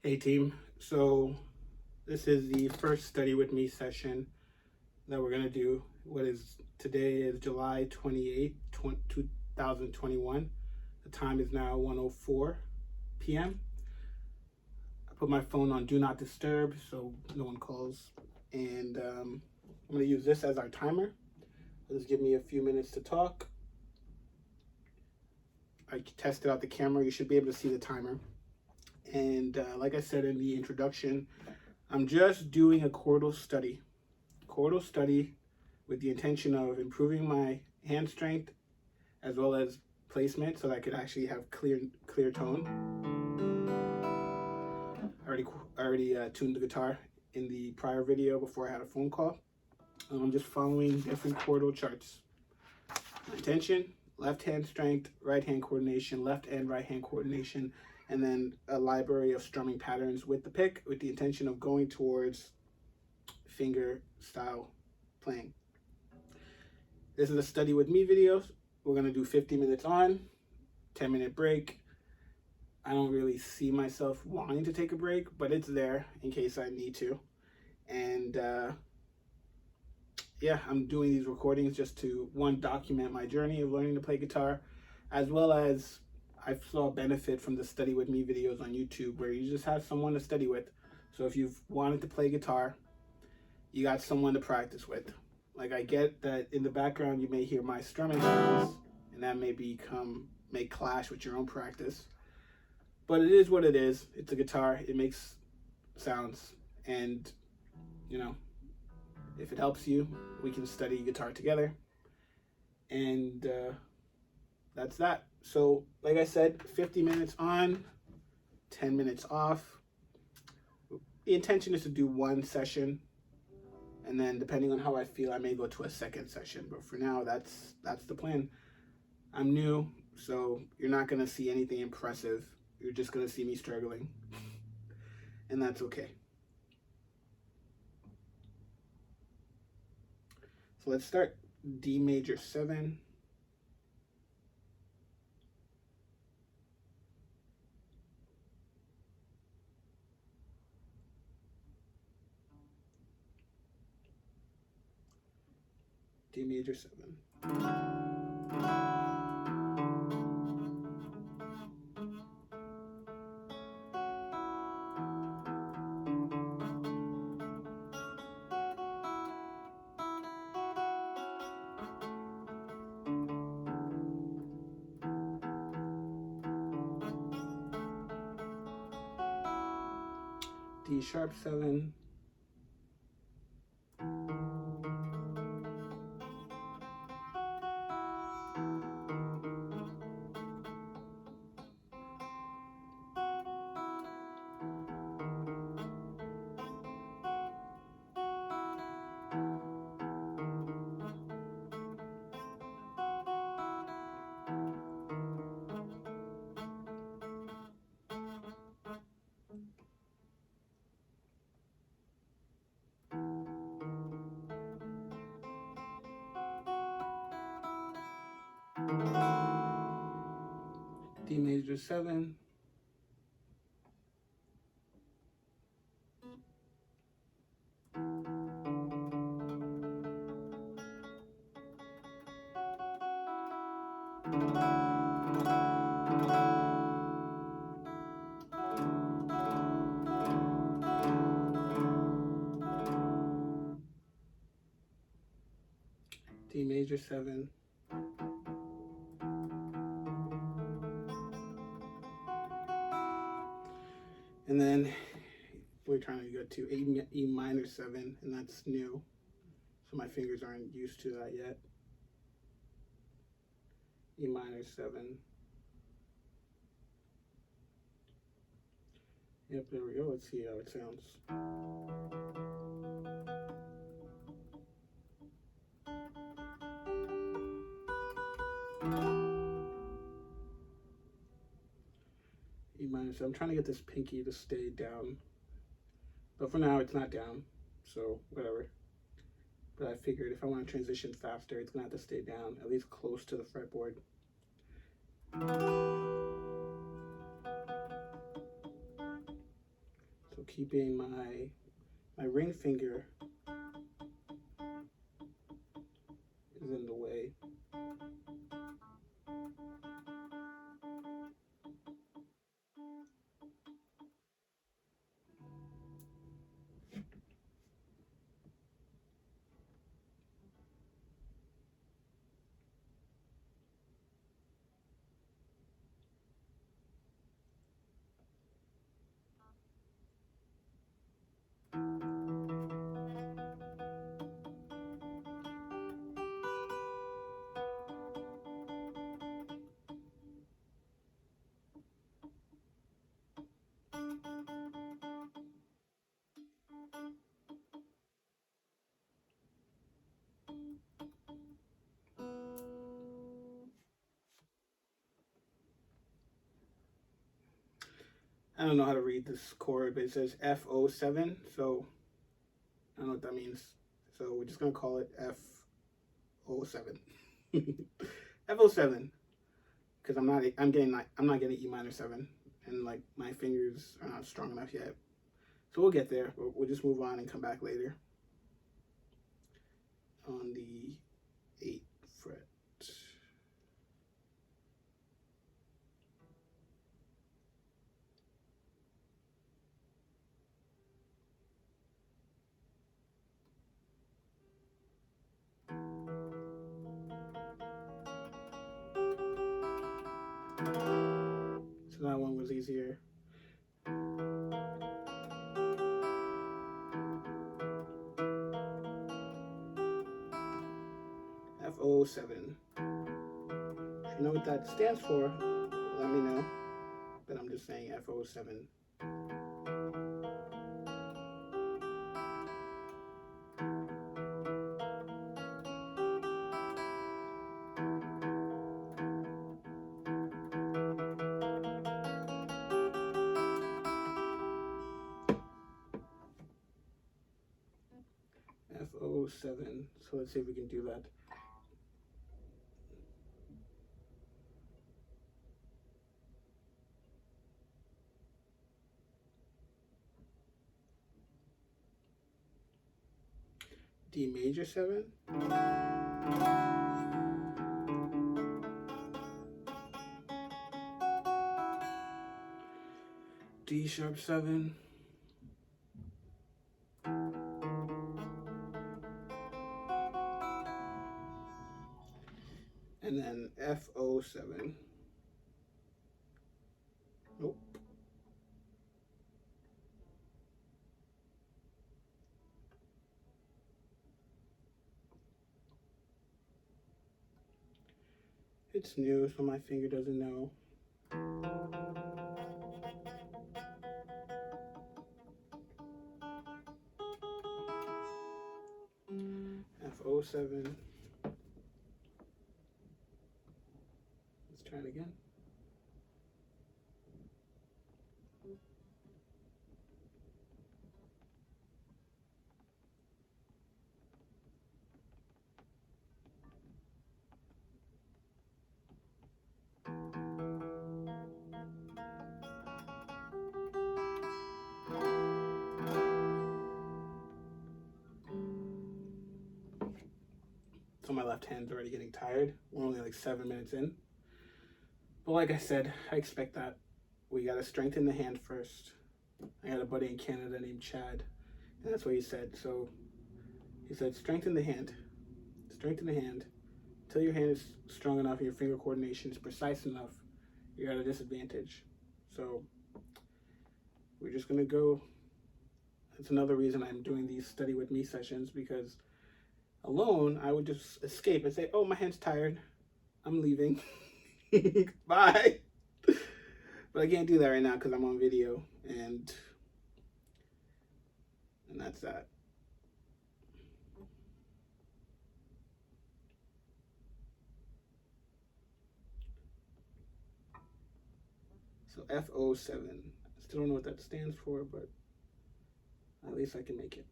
Hey team, so this is the first study with me session that we're gonna do. Today is July 28th, 2021. The time is now 1:04 p.m. I put my phone on do not disturb so no one calls, and I'm gonna use this as our timer. Just give me a few minutes to talk. I tested out the camera. You should be able to see the timer. And like I said in the introduction, I'm just doing a chordal study. Chordal study with the intention of improving my hand strength as well as placement so that I could actually have clear tone. I already tuned the guitar in the prior video before I had a phone call. I'm just following different chordal charts. My intention: left hand strength, right hand coordination, left and right hand coordination, and then a library of strumming patterns with the pick with the intention of going towards finger style playing. This is a study with me videos. We're gonna do 50 minutes on, 10-minute break. I don't really see myself wanting to take a break, but it's there in case I need to. And yeah, I'm doing these recordings just to, one, document my journey of learning to play guitar, as well as I saw benefit from the study with me videos on YouTube where you just have someone to study with. So if you've wanted to play guitar, you got someone to practice with. Like, I get that in the background you may hear my strumming sounds, and that may clash with your own practice. But it is what it is. It's a guitar. It makes sounds, and you know, if it helps you, we can study guitar together. And that's that. So, like I said, 50 minutes on, 10 minutes off. The intention is to do one session, and then depending on how I feel, I may go to a second session. But for now, that's the plan. I'm new, so you're not gonna see anything impressive. You're just gonna see me struggling, and that's okay. So let's start. D major 7. D major 7. D sharp 7. D major 7. D major 7. And then we're trying to go to E minor 7, and that's new. So my fingers aren't used to that yet. E minor 7. Yep, there we go. Let's see how it sounds. E minor 7. I'm trying to get this pinky to stay down. But for now, it's not down. So, whatever. But I figured if I want to transition faster, it's going to have to stay down, at least close to the fretboard. keeping my ring finger is in the way. I don't know how to read this chord, but it says F07, so I don't know what that means. So we're just gonna call it F07. F07, because I'm not getting E minor 7, and like my fingers are not strong enough yet. So we'll get there. We'll just move on and come back later. On the 8th fret. So that one was easier. F07. If you know what that stands for, let me know. But I'm just saying F07. F07. So let's see if we can do that. D major 7. D sharp 7. And then F07. Nope. It's new, so my finger doesn't know. F07. Let's try it again. So my left hand's already getting tired. We're only like 7 minutes in. But like I said, I expect that. We gotta strengthen the hand first. I got a buddy in Canada named Chad, and that's what he said. So he said, strengthen the hand. Strengthen the hand. Until your hand is strong enough and your finger coordination is precise enough, you're at a disadvantage. So we're just gonna go. That's another reason I'm doing these study with me sessions, because alone I would just escape and say, oh, my hand's tired, I'm leaving. Bye. But I can't do that right now because I'm on video, and that's that. So F07. I still don't know what that stands for, but at least I can make it.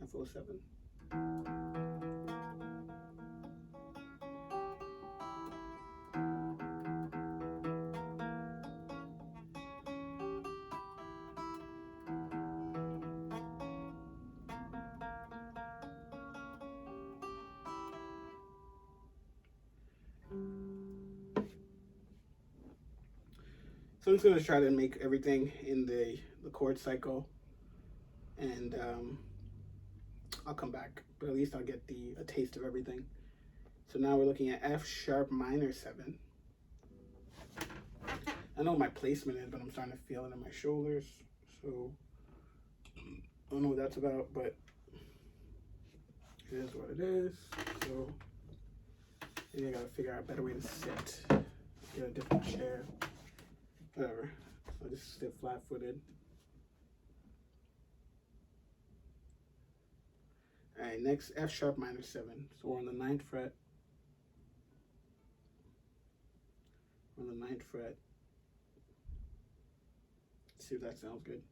F07. So I'm just gonna try to make everything in the chord cycle, and I'll come back, but at least I'll get a taste of everything. So now we're looking at F sharp minor 7. I know what my placement is, but I'm starting to feel it in my shoulders. So I don't know what that's about, but it is what it is. So maybe I gotta figure out a better way to sit. Get a different chair. Whatever. So I just sit flat-footed. Alright, next F sharp minor 7. So we're on the 9th fret. On the 9th fret. Let's see if that sounds good.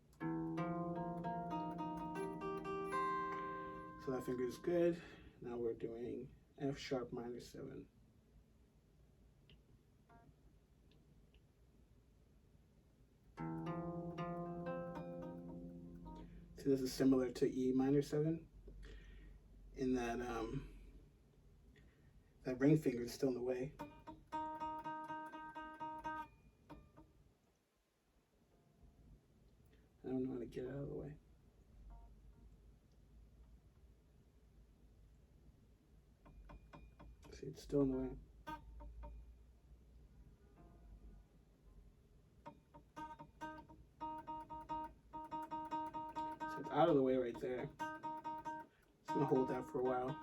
So that finger is good. Now we're doing F sharp minor 7. So this is similar to E minor 7 in that that ring finger is still in the way. I don't know how to get it out of the way. See, it's still in the way. So it's out of the way right there. Just gonna hold that for a while.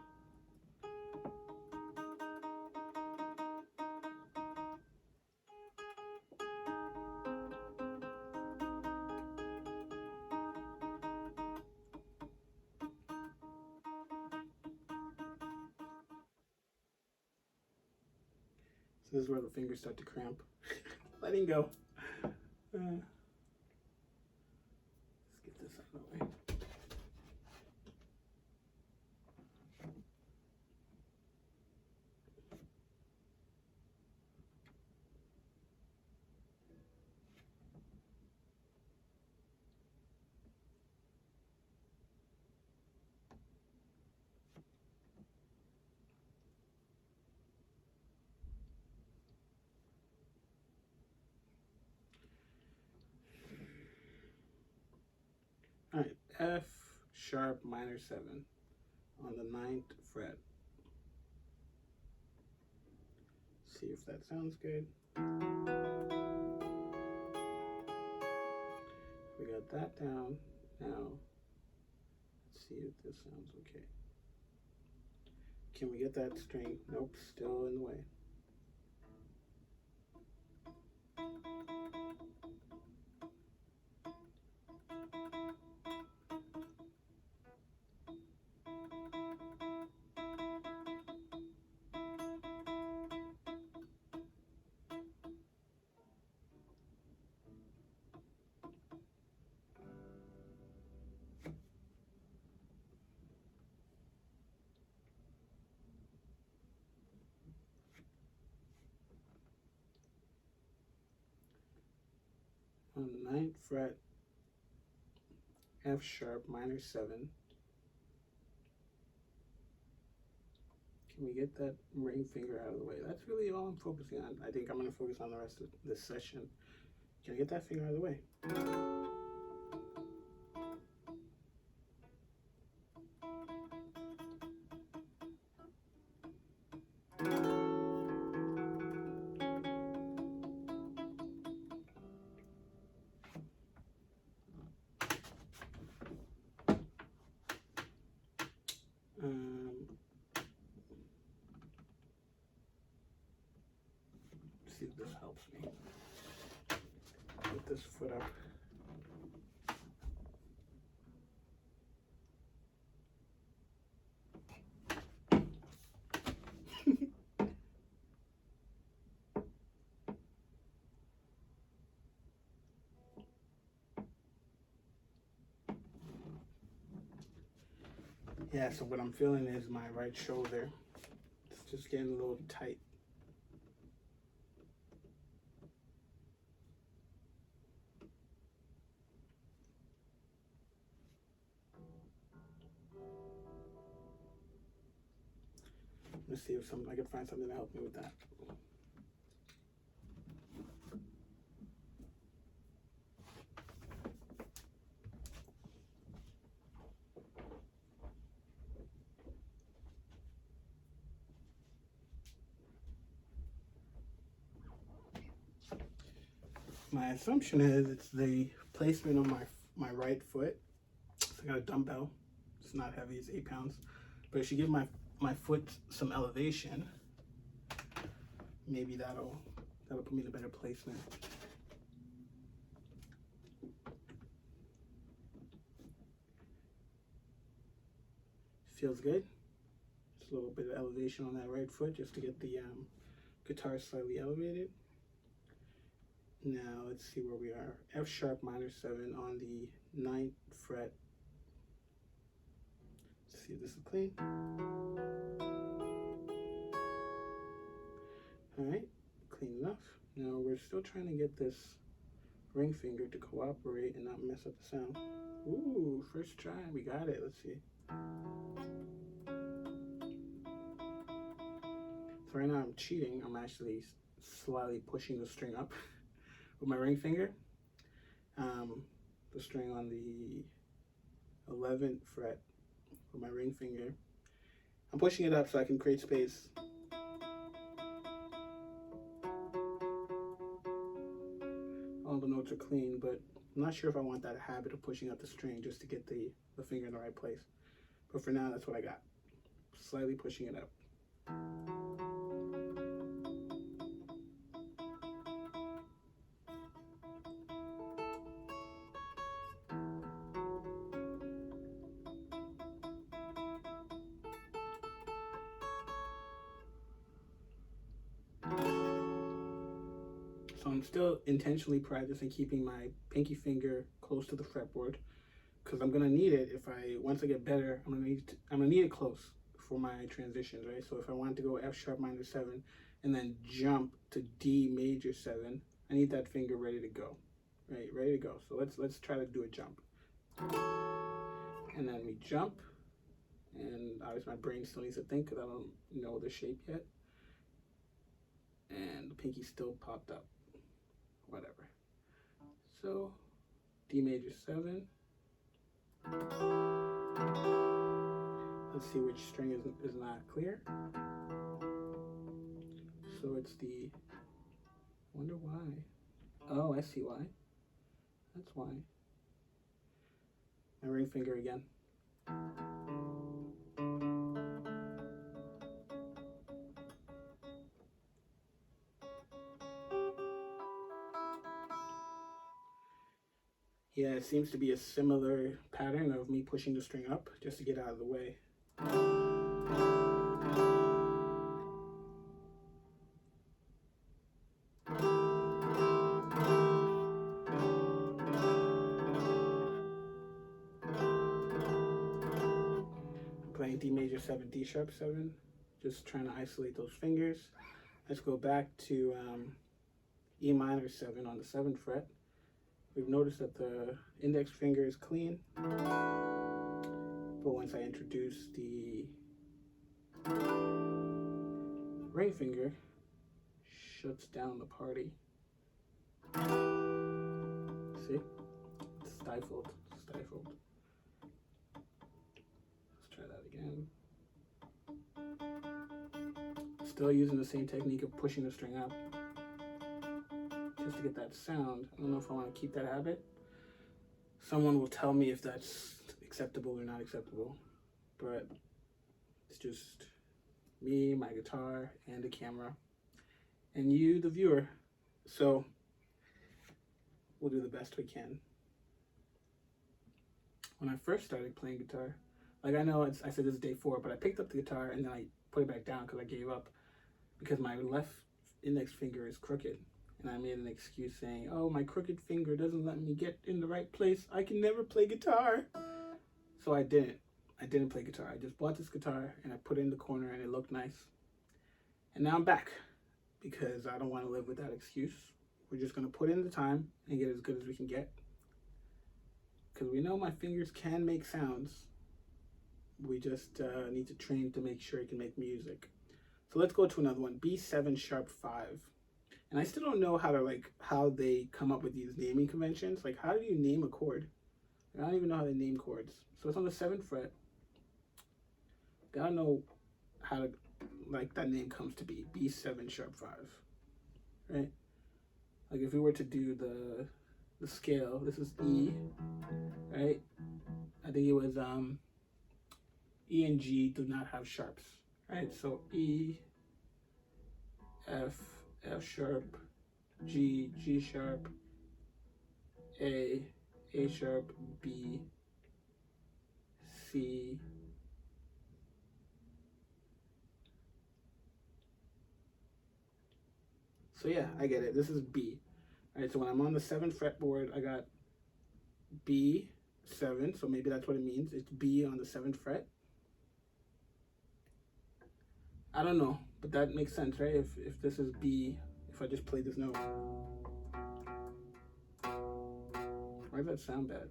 So this is where the fingers start to cramp. Letting go. Let's get this out of the way. All right, F sharp minor 7 on the 9th fret. See if that sounds good. We got that down. Now, let's see if this sounds okay. Can we get that string? Nope, still in the way. On the 9th fret, F sharp minor 7. Can we get that ring finger out of the way? That's really all I'm focusing on. I think I'm going to focus on the rest of this session. Can I get that finger out of the way? See if this helps me. Put this foot up. Yeah, so what I'm feeling is my right shoulder. It's just getting a little tight. Let's see if I can find something to help me with that. my assumption is it's the placement of my right foot. So I got a dumbbell. It's not heavy, it's 8 pounds. But it should give my foot some elevation. Maybe that'll put me in a better placement. Feels good. Just a little bit of elevation on that right foot just to get the guitar slightly elevated. Now let's see where we are. F sharp minor 7 on the 9th fret. Let's see if this is clean. Alright, clean enough. Now we're still trying to get this ring finger to cooperate and not mess up the sound. Ooh, first try, we got it. Let's see. So right now I'm cheating. I'm actually slightly pushing the string up with my ring finger. The string on the 11th fret with my ring finger. I'm pushing it up so I can create space. All the notes are clean, but I'm not sure if I want that habit of pushing up the string just to get the finger in the right place. But for now, that's what I got. Slightly pushing it up. So I'm still intentionally practicing keeping my pinky finger close to the fretboard because I'm gonna need it once I get better. I'm gonna need it close for my transitions, right? So if I want to go F sharp minor 7 and then jump to D major 7, I need that finger ready to go, right? Ready to go. So let's try to do a jump, and then we jump, and obviously my brain still needs to think because I don't know the shape yet, and the pinky still popped up. Whatever. So D major 7. Let's see which string is not clear. So it's the, wonder why. Oh, I see why. That's why. My ring finger again. Yeah, it seems to be a similar pattern of me pushing the string up just to get out of the way. I'm playing D major 7, D sharp 7, just trying to isolate those fingers. Let's go back to E minor 7 on the 7th fret. We've noticed that the index finger is clean, but once I introduce the ring finger, shuts down the party. See? It's stifled. Let's try that again. Still using the same technique of pushing the string up just to get that sound. I don't know if I want to keep that habit. Someone will tell me if that's acceptable or not acceptable, but it's just me, my guitar, and the camera, and you, the viewer. So we'll do the best we can. When I first started playing guitar, like I know I said this is day 4, but I picked up the guitar and then I put it back down because I gave up because my left index finger is crooked. And I made an excuse saying, oh, my crooked finger doesn't let me get in the right place. I can never play guitar. So I didn't play guitar. I just bought this guitar and I put it in the corner and it looked nice. And now I'm back because I don't want to live with that excuse. We're just going to put in the time and get as good as we can get. Because we know my fingers can make sounds. We just need to train to make sure it can make music. So let's go to another one, B7 sharp 5. And I still don't know how they come up with these naming conventions. Like, how do you name a chord? I don't even know how they name chords. So it's on the 7th fret. Gotta know how to, that name comes to be, B7 sharp 5, right? Like if we were to do the scale, this is E, right? I think it was E and G do not have sharps, right? So E, F, F sharp, G, G sharp, A sharp, B, C, so yeah, I get it. This is B. All right, so when I'm on the 7th fretboard, I got B7, so maybe that's what it means. It's B on the 7th fret. I don't know, but that makes sense, right? If this is B, if I just play this note. Why does that sound bad?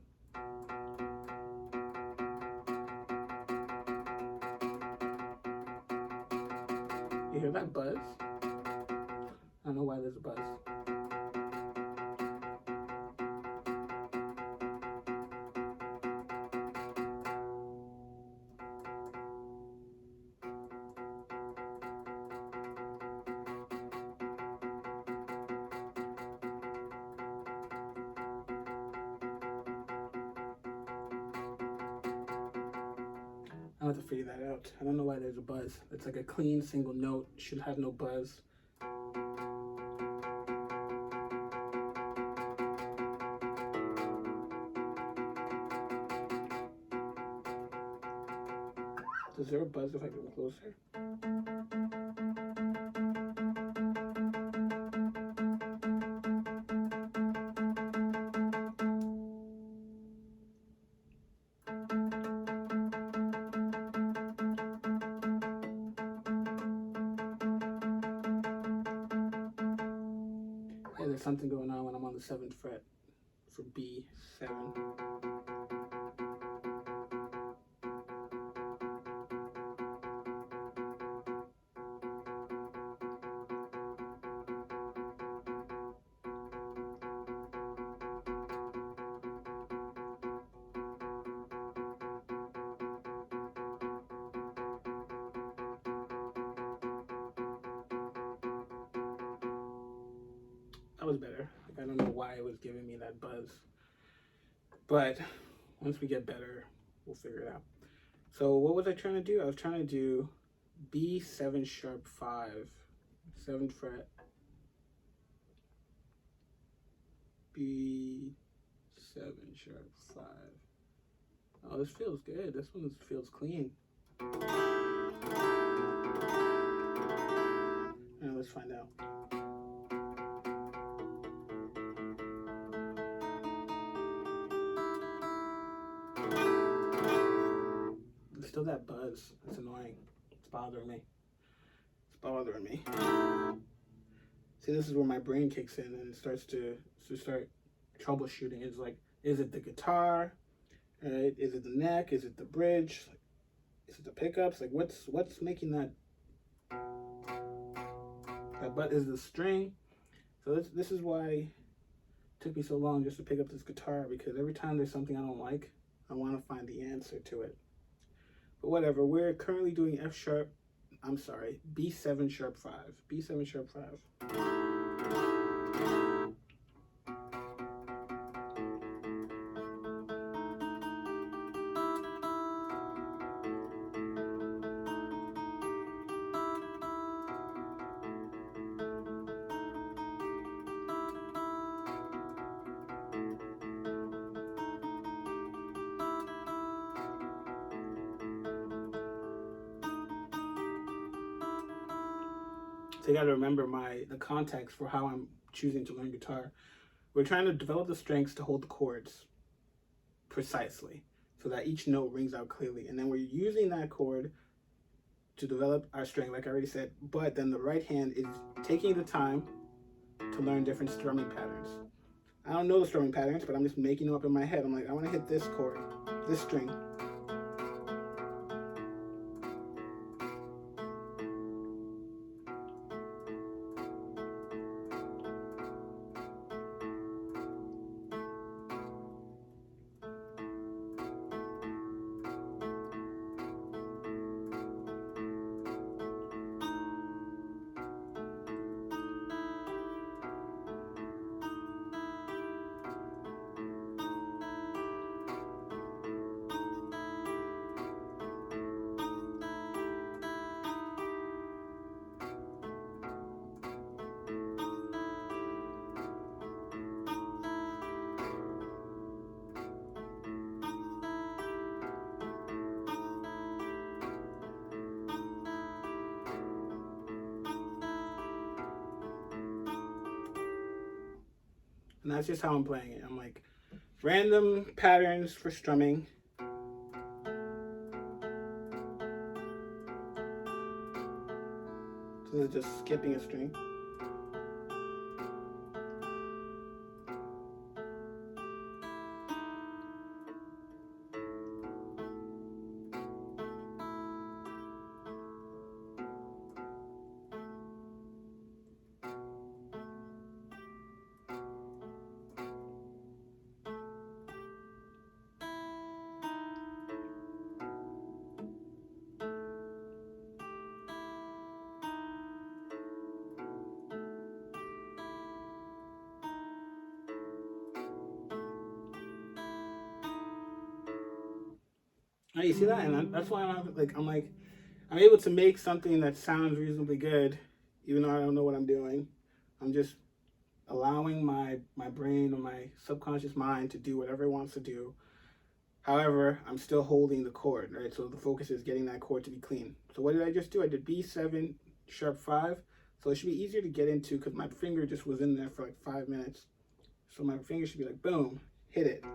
You hear that buzz? I don't know why there's a buzz. I'll have to figure that out. I don't know why there's a buzz. It's like a clean single note, should have no buzz. Is there a buzz if I get closer? Yeah, there's something going on when I'm on the 7th fret for B7. That was better. Like, I don't know why it was giving me that buzz. But once we get better, we'll figure it out. So what was I trying to do? I was trying to do B7 sharp 5, 7th fret, B7 sharp 5. Oh, this feels good. This one feels clean. Now let's find out. There's still that buzz. It's annoying. It's bothering me. It's bothering me. See, this is where my brain kicks in and it starts to start troubleshooting. It's like, is it the guitar? Right? Is it the neck? Is it the bridge? Is it the pickups? Like, what's making that? But is the string? So this is why it took me so long just to pick up this guitar, because every time there's something I don't like, I want to find the answer to it. But whatever. We're currently doing F sharp. I'm sorry, B7 sharp 5. B7 sharp 5. So you got to remember the context for how I'm choosing to learn guitar. We're trying to develop the strengths to hold the chords precisely so that each note rings out clearly. And then we're using that chord to develop our string, like I already said. But then the right hand is taking the time to learn different strumming patterns. I don't know the strumming patterns, but I'm just making them up in my head. I'm like, I want to hit this chord, this string. And that's just how I'm playing it. I'm like, random patterns for strumming. So this is just skipping a string. Oh, you see that? And that's why I'm able to make something that sounds reasonably good, even though I don't know what I'm doing. I'm just allowing my brain or my subconscious mind to do whatever it wants to do. However, I'm still holding the chord, right? So the focus is getting that chord to be clean. So what did I just do? I did B7 sharp 5. So it should be easier to get into because my finger just was in there for like 5 minutes. So my finger should be like, boom, hit it.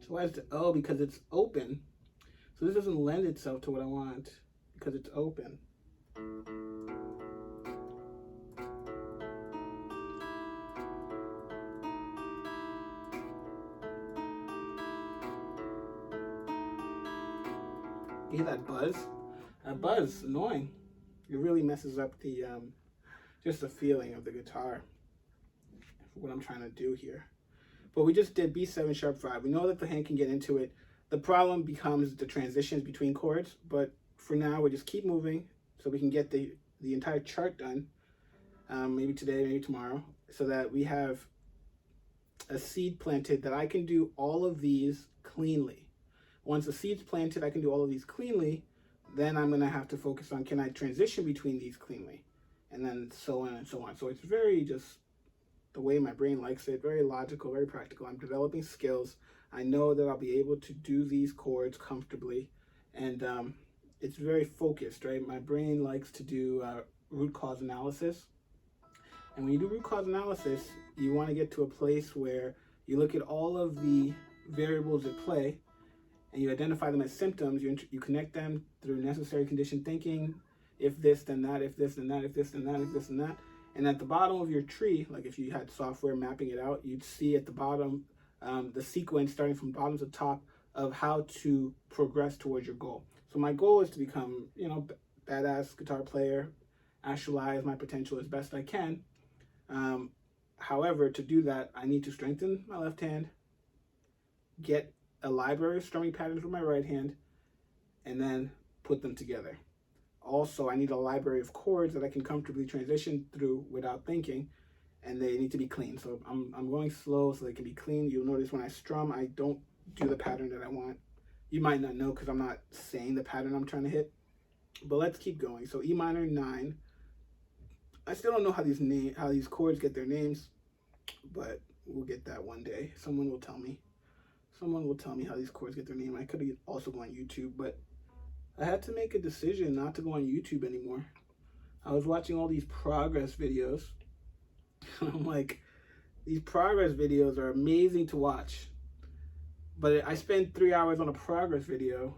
So why is the O? Because it's open. So this doesn't lend itself to what I want because it's open. You hear that buzz? That buzz, annoying. It really messes up the just the feeling of the guitar for what I'm trying to do here. But we just did B7 sharp 5. We know that the hand can get into it. The problem becomes the transitions between chords, but for now we just keep moving so we can get the entire chart done, maybe today, maybe tomorrow, so that we have a seed planted that I can do all of these cleanly. Once the seed's planted, I can do all of these cleanly, then I'm gonna have to focus on, can I transition between these cleanly? And then so on and so on. So it's very just the way my brain likes it, very logical, very practical. I'm developing skills. I know that I'll be able to do these chords comfortably, and it's very focused, right? My brain likes to do root cause analysis. And when you do root cause analysis, you want to get to a place where you look at all of the variables at play and you identify them as symptoms. You connect them through necessary condition thinking. If this, then that, if this, then that, if this, then that, if this, then that. And at the bottom of your tree, like if you had software mapping it out, you'd see at the bottom the sequence starting from bottom to top of how to progress towards your goal. So my goal is to become, badass guitar player, actualize my potential as best I can. However, to do that, I need to strengthen my left hand, get a library of strumming patterns with my right hand, and then put them together. Also, I need a library of chords that I can comfortably transition through without thinking, and they need to be clean. So I'm going slow so they can be clean. You'll notice when I strum, I don't do the pattern that I want. You might not know because I'm not saying the pattern I'm trying to hit, but let's keep going. So E minor 9. I still don't know how these chords get their names, but we'll get that one day. Someone will tell me. Someone will tell me how these chords get their name. I could also go on YouTube, but I had to make a decision not to go on YouTube anymore. I was watching all these progress videos. I'm like, these progress videos are amazing to watch. But I spend 3 hours on a progress video,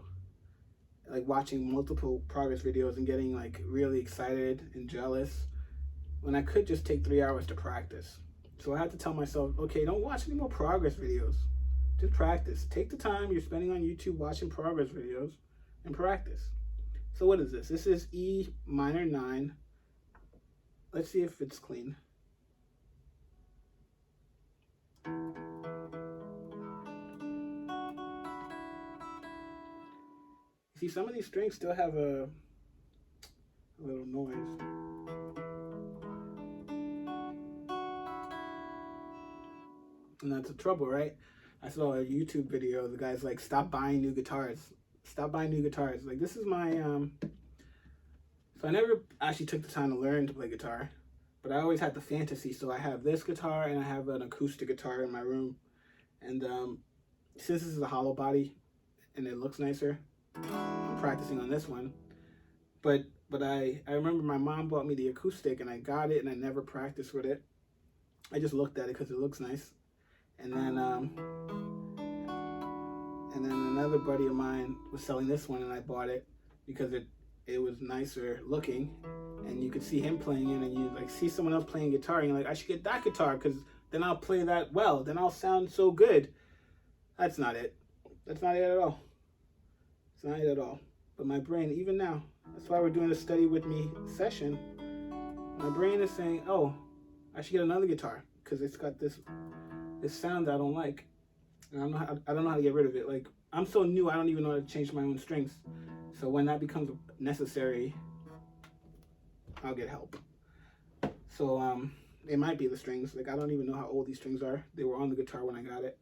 like watching multiple progress videos and getting like really excited and jealous, when I could just take 3 hours to practice. So I had to tell myself, okay, don't watch any more progress videos. Just practice. Take the time you're spending on YouTube watching progress videos and practice. So what is this? This is E minor 9. Let's see if it's clean. See, some of these strings still have a little noise. And that's the trouble, right? I saw a YouTube video. The guy's like, stop buying new guitars. Stop buying new guitars. Like, this is my So I never actually took the time to learn to play guitar, but I always had the fantasy. So I have this guitar and I have an acoustic guitar in my room. And since this is a hollow body and it looks nicer, I'm practicing on this one. But I remember my mom bought me the acoustic and I got it and I never practiced with it. I just looked at it because it looks nice. And then another buddy of mine was selling this one and I bought it because it was nicer looking, and you could see him playing it, and you like see someone else playing guitar and you're like, I should get that guitar because then I'll play that well, then I'll sound so good. That's not it. That's not it at all. It's not it at all. But my brain, even now, that's why we're doing a study with me session, my brain is saying, oh, I should get another guitar because it's got this sound that I don't like. And I don't know how to get rid of it. Like, I'm so new, I don't even know how to change my own strings. So when that becomes necessary, I'll get help. So it might be the strings. Like, I don't even know how old these strings are. They were on the guitar when I got it.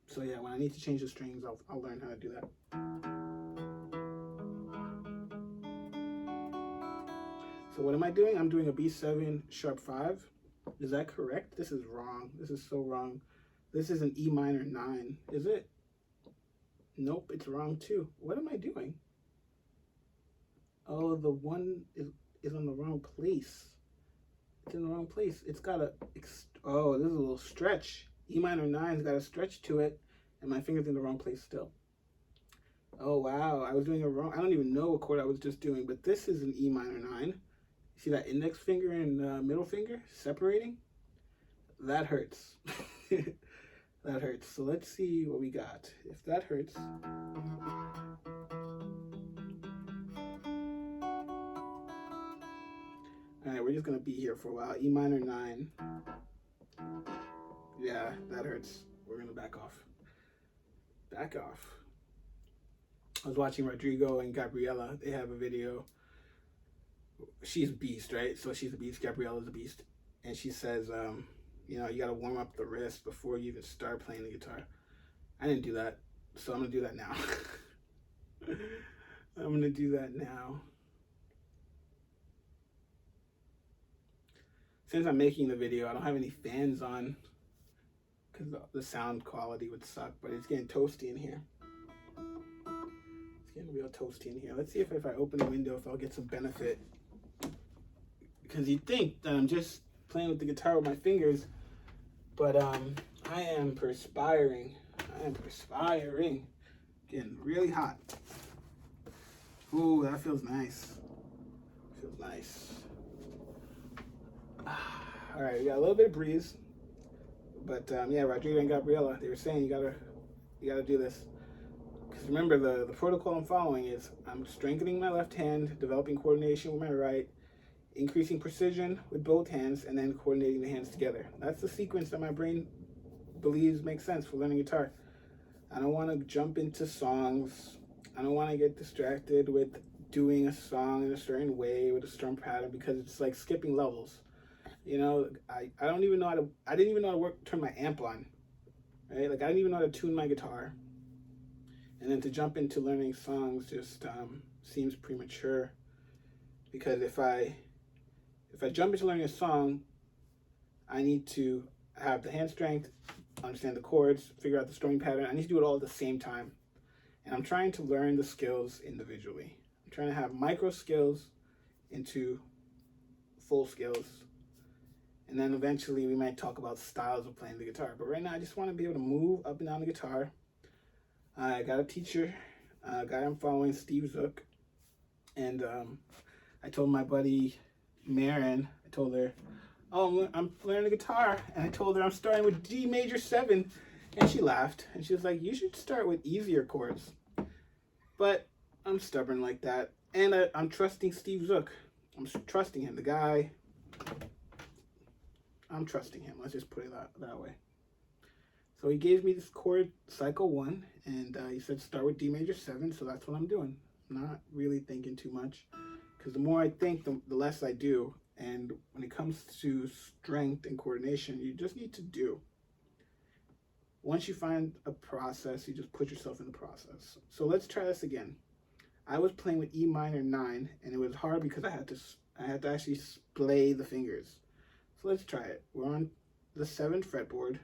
So yeah, when I need to change the strings, I'll learn how to do that. So what am I doing? I'm doing a B7 sharp 5. Is that correct? This is wrong. This is so wrong. This is an E minor 9. Is it? Nope, it's wrong too. What am I doing? Oh, the one is on the wrong place. It's in the wrong place. It's got oh, this is a little stretch. E minor 9's got a stretch to it, and my finger's in the wrong place still. Oh, wow. I was doing it wrong. I don't even know what chord I was just doing, but this is an E minor 9. See that index finger and middle finger separating? That hurts. That hurts. So let's see what we got. If that hurts. All right, we're just going to be here for a while. E minor 9. Yeah, that hurts. We're going to back off. Back off. I was watching Rodrigo and Gabriela. They have a video. She's a beast, right? So she's a beast. Gabriela's a beast. And she says, you know, you got to warm up the wrist before you even start playing the guitar. I didn't do that. So I'm going to do that now. I'm going to do that now. Since I'm making the video, I don't have any fans on because the sound quality would suck, but it's getting toasty in here. It's getting real toasty in here. Let's see if I open the window, if I'll get some benefit. Because you'd think that I'm just playing with the guitar with my fingers, but I am perspiring. I am perspiring. Getting really hot. Ooh, that feels nice. Feels nice. All right, we got a little bit of breeze, but yeah, Rodrigo and Gabriela, they were saying you gotta do this. Because remember, the protocol I'm following is I'm strengthening my left hand, developing coordination with my right, increasing precision with both hands, and then coordinating the hands together. That's the sequence that my brain believes makes sense for learning guitar. I don't want to jump into songs. I don't want to get distracted with doing a song in a certain way with a strum pattern because it's like skipping levels. You know, I don't even know how to, I didn't even know how to turn my amp on, right? Like I didn't even know how to tune my guitar. And then to jump into learning songs just seems premature, because if I jump into learning a song, I need to have the hand strength, understand the chords, figure out the strumming pattern. I need to do it all at the same time. And I'm trying to learn the skills individually. I'm trying to have micro skills into full skills. And then eventually we might talk about styles of playing the guitar. But right now I just want to be able to move up and down the guitar. I got a teacher, a guy I'm following, Steve Zook. And I told my buddy Marin, I told her, oh, I'm learning the guitar. And I told her I'm starting with D major 7. And she laughed. And she was like, you should start with easier chords. But I'm stubborn like that. And I'm trusting Steve Zook. I'm trusting him. The guy, I'm trusting him. Let's just put it that way. So he gave me this chord, cycle 1. And he said start with D major 7. So that's what I'm doing. I'm not really thinking too much. Because the more I think, the less I do. And when it comes to strength and coordination, you just need to do. Once you find a process, you just put yourself in the process. So let's try this again. I was playing with E minor 9, and it was hard because I had to actually splay the fingers. So let's try it. We're on the 7th fretboard.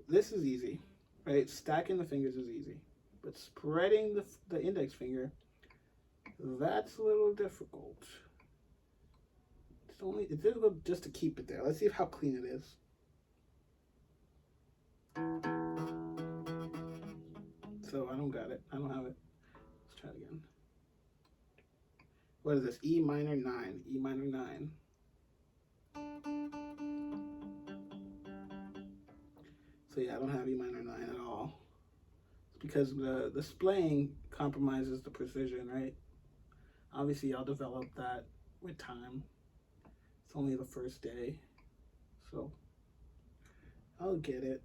This is easy, right? Stacking the fingers is easy, but spreading the index finger, that's a little difficult. It's difficult just to keep it there. Let's see how clean it is. So I don't got it. I don't have it. Let's try it again. What is this? E minor 9. E minor 9. So yeah, I don't have E minor 9 at all. It's because the splaying compromises the precision, right? Obviously, I'll develop that with time. It's only the first day, so I'll get it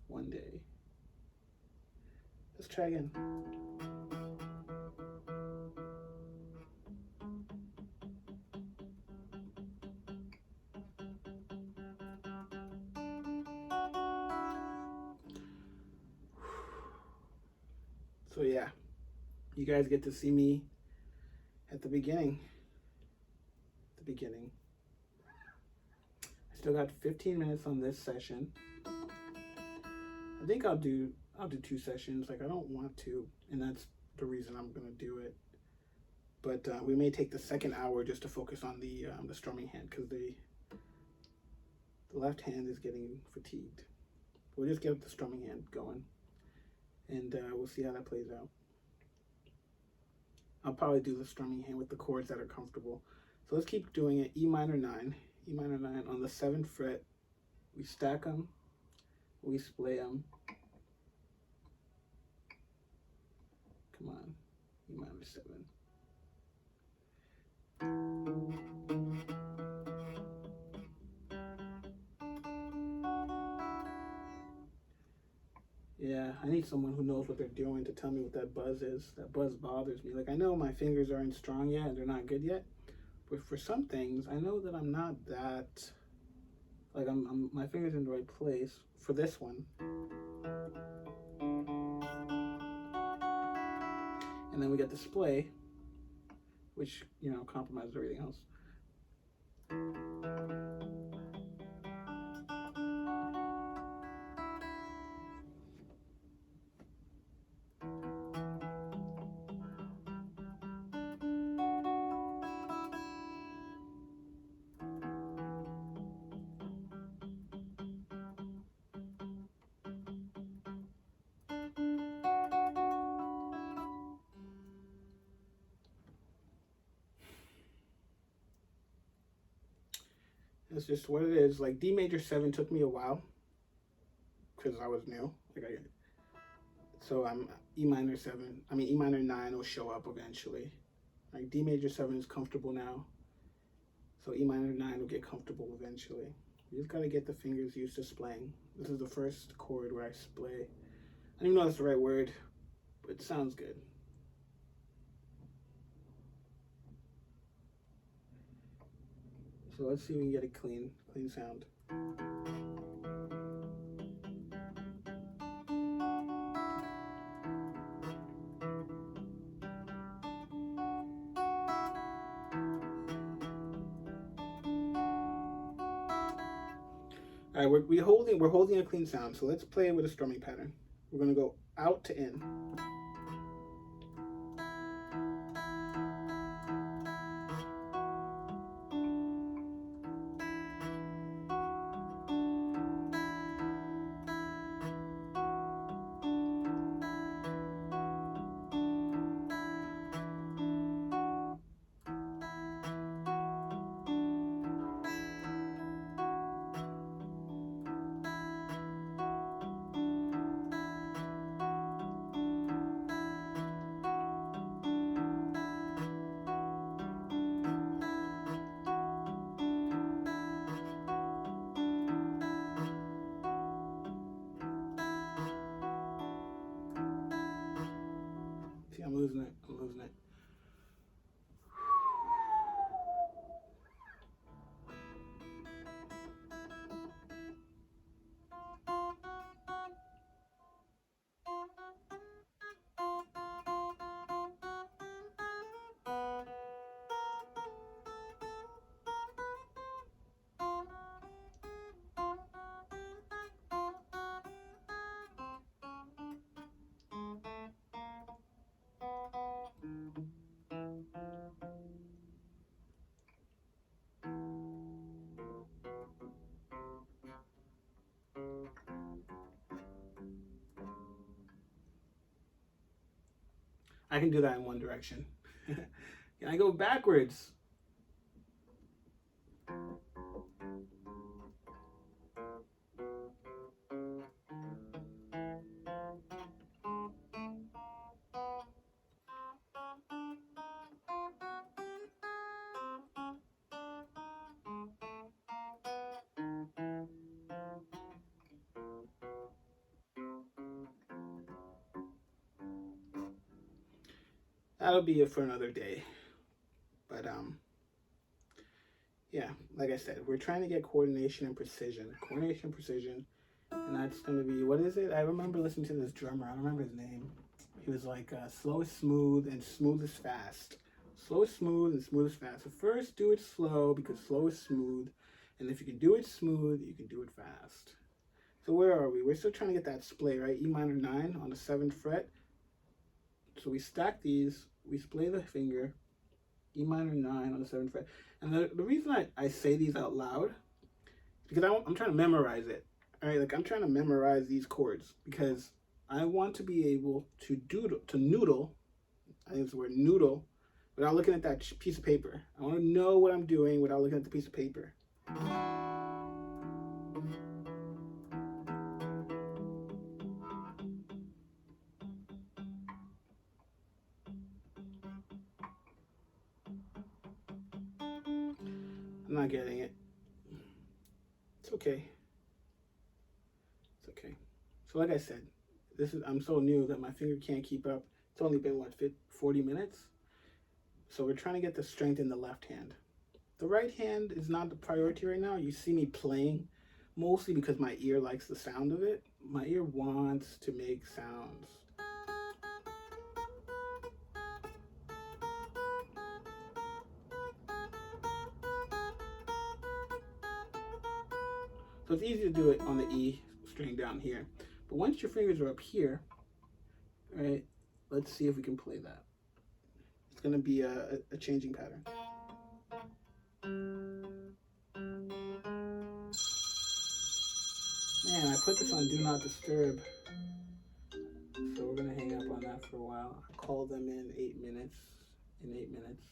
one day. Let's try again. So yeah, you guys get to see me at the beginning. I still got 15 minutes on this session. I think I'll do 2 sessions. Like, I don't want to, and that's the reason I'm gonna do it. But we may take the second hour just to focus on the strumming hand, because the left hand is getting fatigued. We'll just get the strumming hand going, and we'll see how that plays out. I'll probably do the strumming hand with the chords that are comfortable. So let's keep doing it. E minor 9. E minor 9 on the 7th fret. We stack them. We splay them. Come on. E minor 7. Yeah, I need someone who knows what they're doing to tell me what that buzz is. That buzz bothers me. Like, I know my fingers aren't strong yet and they're not good yet, but for some things, I know that I'm not that, like, my fingers in the right place for this one. And then we get the splay, which, you know, compromises everything else. That's just what it is. Like, D major 7 took me a while because I was new. So I'm E minor 7. I mean, E minor 9 will show up eventually. Like, D major 7 is comfortable now. So E minor 9 will get comfortable eventually. You just gotta get the fingers used to splaying. This is the first chord where I splay. I don't even know if that's the right word, but it sounds good. So let's see if we can get a clean sound. All right, we're holding a clean sound. So let's play with a strumming pattern. We're gonna go out to in. See, I'm losing it. I can do that in one direction. Can I go backwards? That'll be it for another day. But yeah, like I said, we're trying to get coordination and precision. Coordination and precision. And that's going to be, what is it? I remember listening to this drummer. I don't remember his name. He was like, slow is smooth and smooth is fast. Slow is smooth and smooth is fast. So first do it slow because slow is smooth. And if you can do it smooth, you can do it fast. So where are we? We're still trying to get that splay, right? E minor 9 on the 7th fret. So we stack these, we splay the finger, E minor 9 on the 7th fret. And the reason I say these out loud is because I'm trying to memorize it. All right, like I'm trying to memorize these chords because I want to be able to noodle, I think it's the word noodle, without looking at that piece of paper. I want to know what I'm doing without looking at the piece of paper. I'm not getting it. It's okay. It's okay. So like I said, I'm so new that my finger can't keep up. It's only been, what, 40 minutes? So we're trying to get the strength in the left hand. The right hand is not the priority right now. You see me playing mostly because my ear likes the sound of it. My ear wants to make sounds. So it's easy to do it on the E string down here. But once your fingers are up here, right, let's see if we can play that. It's going to be a changing pattern. Man, I put this on Do Not Disturb. So we're going to hang up on that for a while. I'll call them in 8 minutes. In 8 minutes.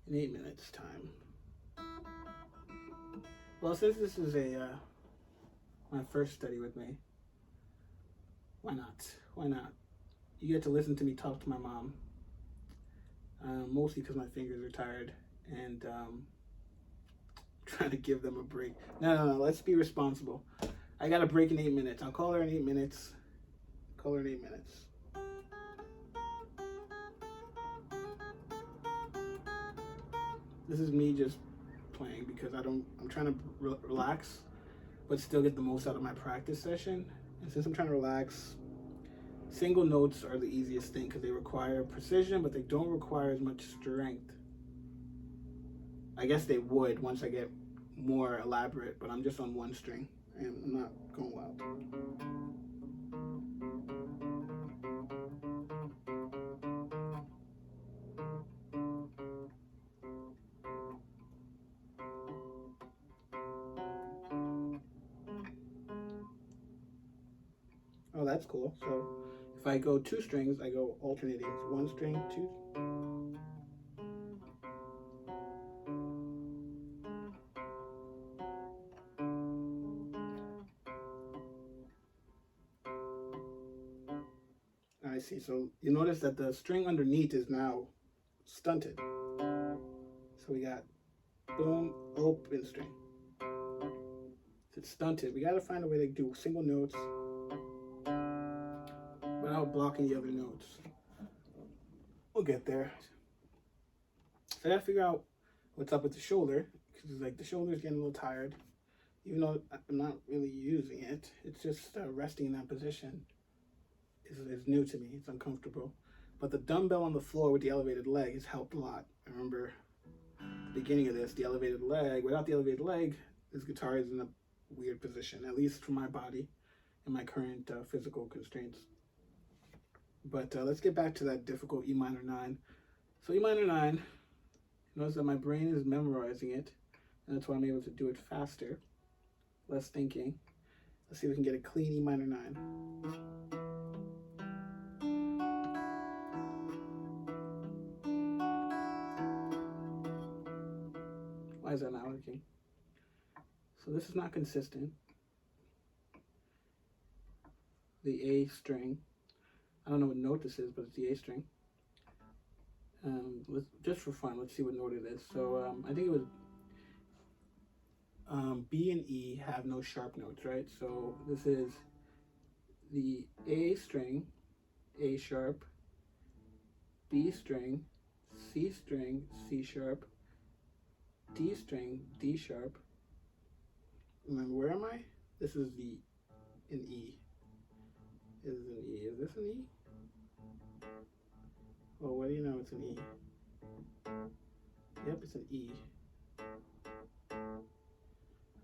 In 8 minutes time. Well, since this is my first study with me, why not? Why not? You get to listen to me talk to my mom. Mostly because my fingers are tired and trying to give them a break. No, let's be responsible. I got a break in 8 minutes. I'll call her in 8 minutes. Call her in 8 minutes. This is me just playing because I'm trying to relax, but still get the most out of my practice session. And since I'm trying to relax, single notes are the easiest thing because they require precision, but they don't require as much strength. I guess they would once I get more elaborate, but I'm just on one string and I'm not going wild. Oh, that's cool. So if I go 2 strings, I go alternating. 1 string, 2. I see. So you notice that the string underneath is now stunted. So we got boom, open string. It's stunted. We got to find a way to do single notes without blocking the other notes. We'll get there. So I got to figure out what's up with the shoulder because it's like the shoulder's getting a little tired. Even though I'm not really using it, it's just resting in that position. Is new to me. It's uncomfortable. But the dumbbell on the floor with the elevated leg has helped a lot. I remember the beginning of this, the elevated leg. Without the elevated leg, this guitar is in a weird position, at least for my body and my current physical constraints. But let's get back to that difficult E minor 9. So E minor 9, notice that my brain is memorizing it, and that's why I'm able to do it faster, less thinking. Let's see if we can get a clean E minor 9. is that not working? So this is not consistent. The A string. I don't know what note this is, but it's the A string. Just for fun, let's see what note it is. So I think it was B and E have no sharp notes, right? So this is the A string, A sharp, B string, C string, C sharp, D string, D sharp. And then where am I? This is the an E. Is an E. Is this an E? Well, what do you know? It's an E. Yep, it's an E.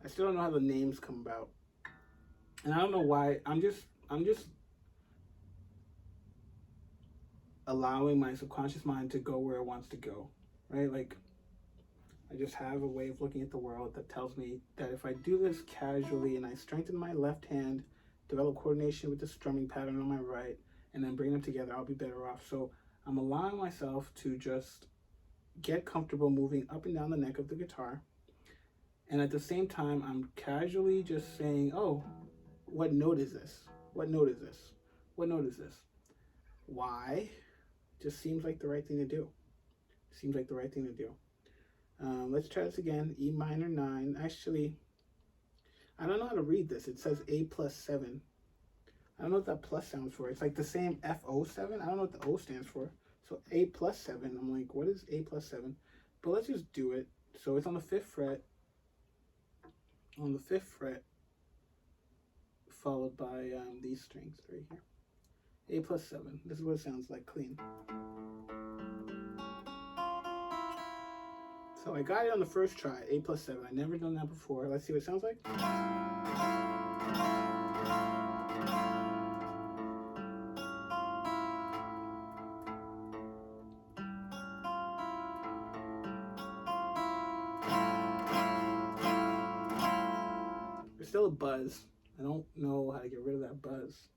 I still don't know how the names come about, and I don't know why. I'm just allowing my subconscious mind to go where it wants to go, right? Like, I just have a way of looking at the world that tells me that if I do this casually and I strengthen my left hand, develop coordination with the strumming pattern on my right, and then bring them together, I'll be better off. So I'm allowing myself to just get comfortable moving up and down the neck of the guitar. And at the same time, I'm casually just saying, oh, what note is this? What note is this? What note is this? Why? Just seems like the right thing to do. Seems like the right thing to do. Let's try this again. E minor 9. Actually, I don't know how to read this. It says A+7. I don't know what that plus stands for. It's like the same FO7. I don't know what the O stands for. So A+7. I'm like, what is A+7? But let's just do it. So it's on the 5th fret. On the 5th fret, followed by these strings right here. A+7. This is what it sounds like clean. So I got it on the first try, A+7. I never done that before. Let's see what it sounds like. There's still a buzz. I don't know how to get rid of that buzz.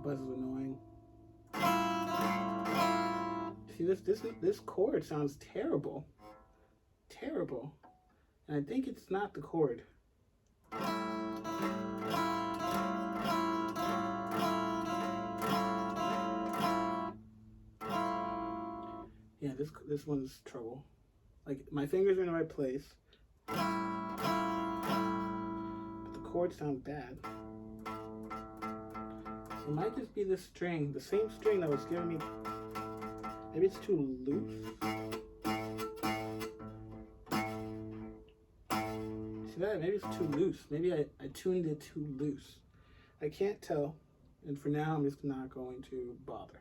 Buzz is annoying. See, this chord sounds terrible. Terrible. And I think it's not the chord. Yeah, this one's trouble. Like, my fingers are in the right place, but the chord sounds bad. It might just be this string, the same string that was giving me. Maybe it's too loose. See that? Maybe it's too loose. Maybe I tuned it too loose. I can't tell. And for now, I'm just not going to bother.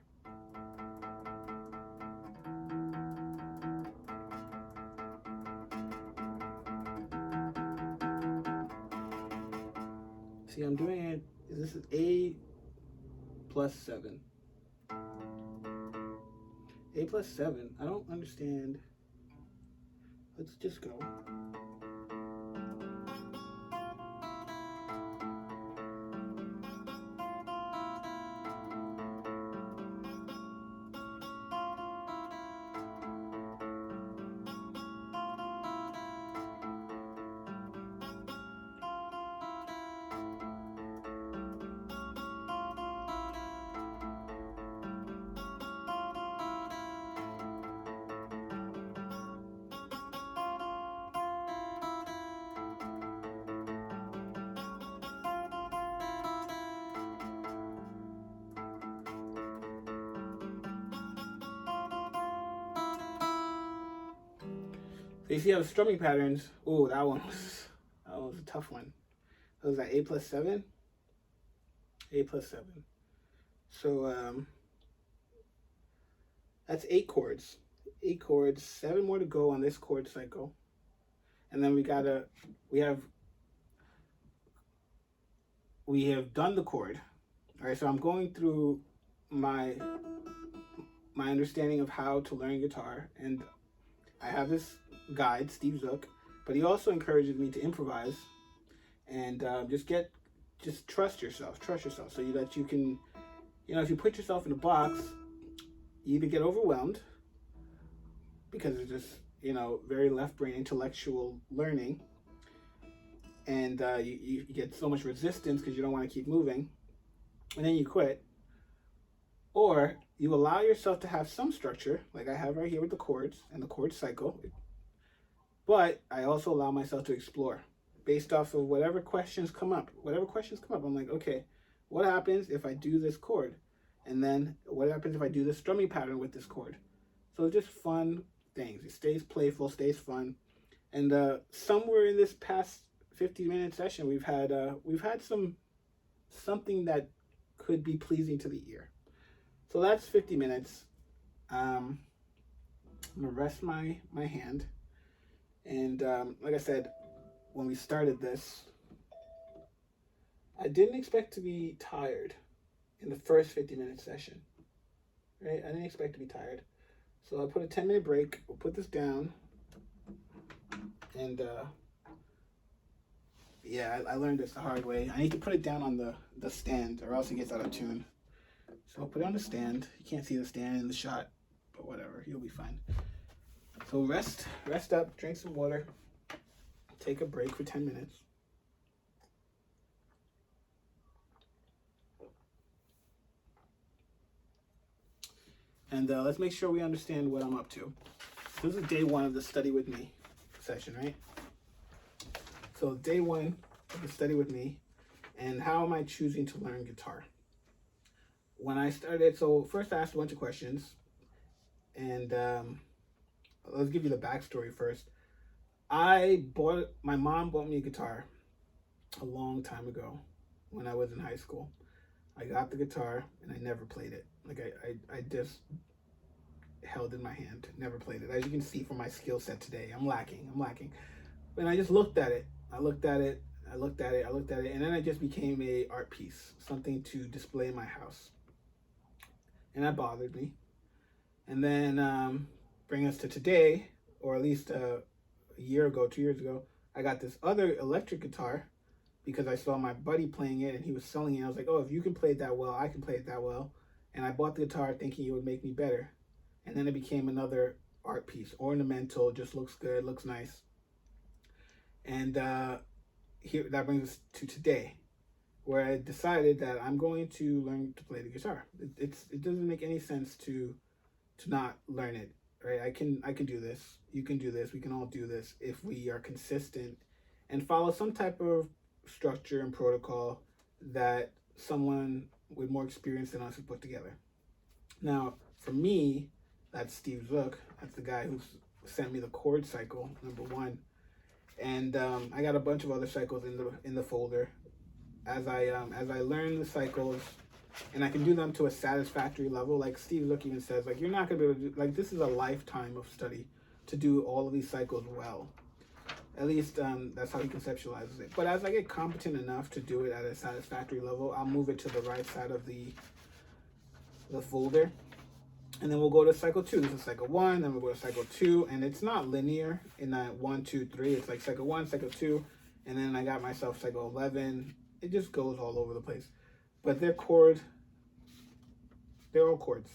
See, I'm doing it. This is A+7. A+7. I don't understand. Let's just go. So you see how the strumming patterns, oh, that one was a tough one. That was that A+7? A+7. So that's 8 chords. 8 chords, 7 more to go on this chord cycle. And then we have done the chord. All right, so I'm going through my understanding of how to learn guitar, and I have this guide, Steve Zook, but he also encourages me to improvise and just get just trust yourself, so that you can, if you put yourself in a box, you either get overwhelmed because it's just, very left brain intellectual learning, and you get so much resistance because you don't want to keep moving, and then you quit. Or you allow yourself to have some structure, like I have right here with the chords and the chord cycle, but I also allow myself to explore based off of whatever questions come up. I'm like, okay, what happens if I do this chord? And then what happens if I do this strumming pattern with this chord? So it's just fun things. It stays playful, stays fun. And somewhere in this past 50-minute session, we've had something that could be pleasing to the ear. So that's 50 minutes. I'm gonna rest my hand. And like I said, when we started this, I didn't expect to be tired in the first 50-minute session, right? I didn't expect to be tired. So I put a 10-minute break, we'll put this down, and yeah, I learned this the hard way. I need to put it down on the stand or else it gets out of tune. So I'll put it on the stand. You can't see the stand in the shot, but whatever, you'll be fine. So rest up, drink some water, take a break for 10 minutes. And let's make sure we understand what I'm up to. This is day one of the Study With Me session, right? So day one of the Study With Me, and how am I choosing to learn guitar? When I started, so first I asked a bunch of questions, and let's give you the backstory first. My mom bought me a guitar a long time ago when I was in high school. I got the guitar and I never played it. Like I just held in my hand, never played it. As you can see from my skill set today, I'm lacking. And I just looked at it. I looked at it, and then it just became a art piece, something to display in my house. And that bothered me. And then bring us to today, or at least a year ago, 2 years ago, I got this other electric guitar because I saw my buddy playing it and he was selling it. I was like, oh, if you can play it that well, I can play it that well. And I bought the guitar thinking it would make me better. And then it became another art piece, ornamental, just looks good, looks nice. And here, that brings us to today, where I decided that I'm going to learn to play the guitar. It doesn't make any sense to not learn it, right? I can do this. You can do this. We can all do this if we are consistent and follow some type of structure and protocol that someone with more experience than us has put together. Now, for me, that's Steve Zook. That's the guy who's sent me the chord cycle, number one. And I got a bunch of other cycles in the folder. As I learn the cycles, and I can do them to a satisfactory level, like Steve Zook even says, like, you're not gonna be able to do, like, this is a lifetime of study to do all of these cycles well. At least that's how he conceptualizes it. But as I get competent enough to do it at a satisfactory level, I'll move it to the right side of the folder. And then we'll go to cycle 2. This is cycle 1, then we'll go to cycle 2, and it's not linear in that 1, 2, 3. It's like cycle 1, cycle 2, and then I got myself cycle 11. It just goes all over the place. But they're all chords,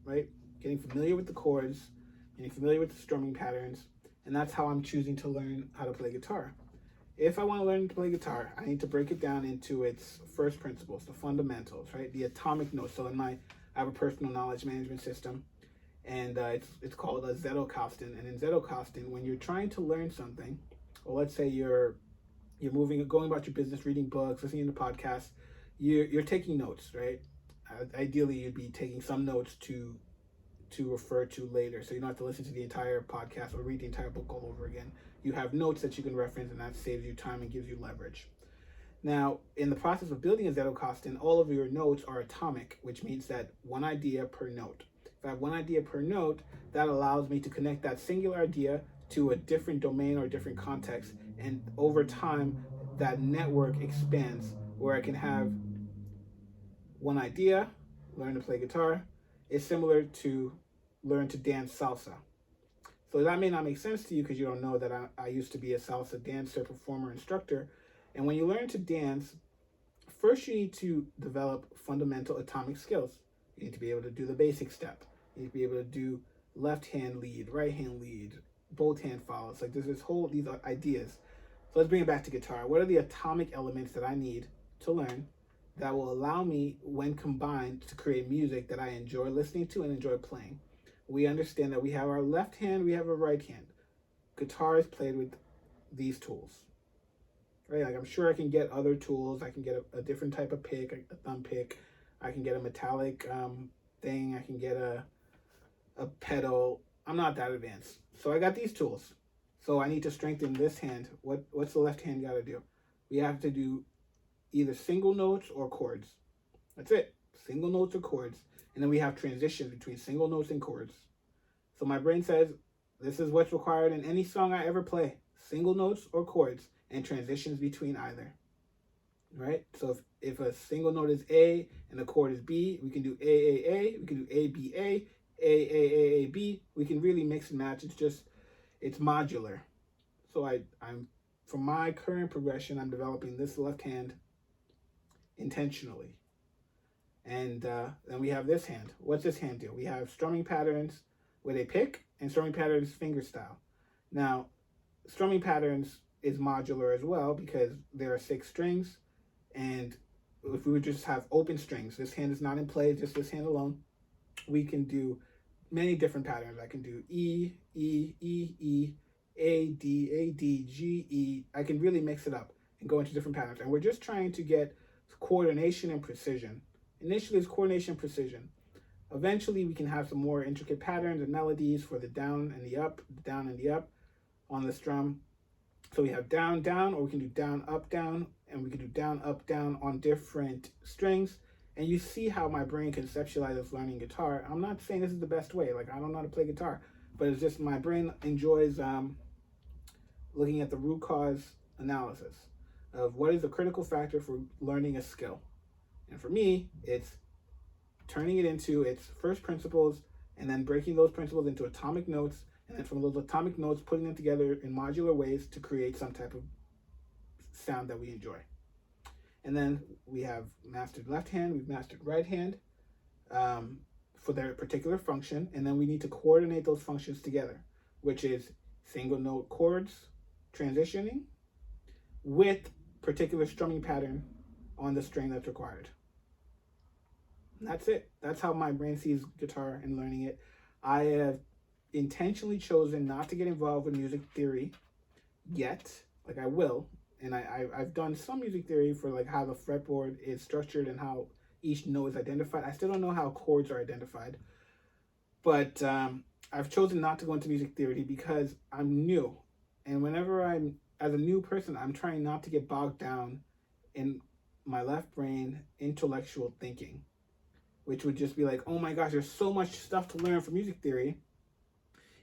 right? Getting familiar with the chords, getting familiar with the strumming patterns, and that's how I'm choosing to learn how to play guitar. If I want to learn to play guitar, I need to break it down into its first principles, the fundamentals, right? The atomic notes. So I have a personal knowledge management system, and it's called a Zettelkasten. And in Zettelkasten, when you're trying to learn something, or let's say you're going about your business, reading books, listening to podcasts, you're taking notes, right? Ideally, you'd be taking some notes to refer to later, so you don't have to listen to the entire podcast or read the entire book all over again. You have notes that you can reference, and that saves you time and gives you leverage. Now, in the process of building a Zettelkasten, all of your notes are atomic, which means that one idea per note. If I have one idea per note, that allows me to connect that singular idea to a different domain or different context, and over time, that network expands where I can have one idea, learn to play guitar. It's similar to learn to dance salsa. So that may not make sense to you because you don't know that I used to be a salsa dancer, performer, instructor. And when you learn to dance, first you need to develop fundamental atomic skills. You need to be able to do the basic step. You need to be able to do left hand lead, right hand lead, both hand follows. Like there's these ideas. So let's bring it back to guitar. What are the atomic elements that I need to learn that will allow me, when combined, to create music that I enjoy listening to and enjoy playing? We understand that we have our left hand, we have our right hand. Guitar is played with these tools, right? Like I'm sure I can get other tools. I can get a different type of pick, a thumb pick. I can get a metallic thing. I can get a pedal. I'm not that advanced. So I got these tools. So I need to strengthen this hand. What's the left hand got to do? We have to do either single notes or chords. That's it. Single notes or chords. And then we have transitions between single notes and chords. So my brain says, this is what's required in any song I ever play. Single notes or chords and transitions between either. Right? So if a single note is A and a chord is B, we can do A, A, A. We can do A, B, A, A, A, A, A, B. We can really mix and match. It's modular. So I'm from my current progression, I'm developing this left hand intentionally. And then we have this hand. What's this hand do? We have strumming patterns with a pick and strumming patterns finger style. Now, strumming patterns is modular as well because there are 6 strings. And if we would just have open strings, this hand is not in play, just this hand alone, we can do many different patterns. I can do E, E, E, E, A, D, A, D, G, E. I can really mix it up and go into different patterns. And we're just trying to get coordination and precision. Initially, it's coordination and precision. Eventually, we can have some more intricate patterns and melodies for the down and the up, the down and the up on this drum. So we have down, down, or we can do down, up, and we can do down, up, down on different strings. And you see how my brain conceptualizes learning guitar. I'm not saying this is the best way. Like, I don't know how to play guitar. But it's just my brain enjoys looking at the root cause analysis of what is the critical factor for learning a skill. And for me, it's turning it into its first principles and then breaking those principles into atomic notes. And then from those atomic notes, putting them together in modular ways to create some type of sound that we enjoy. And then we have mastered left hand, we've mastered right hand for their particular function. And then we need to coordinate those functions together, which is single note chords, transitioning with particular strumming pattern on the string that's required. And that's it. That's how my brain sees guitar and learning it. I have intentionally chosen not to get involved with music theory yet. Like I will. And I've done some music theory for like how the fretboard is structured and how each note is identified. I still don't know how chords are identified. But I've chosen not to go into music theory because I'm new. And whenever I'm, as a new person, I'm trying not to get bogged down in my left brain intellectual thinking, which would just be like, oh my gosh, there's so much stuff to learn from music theory,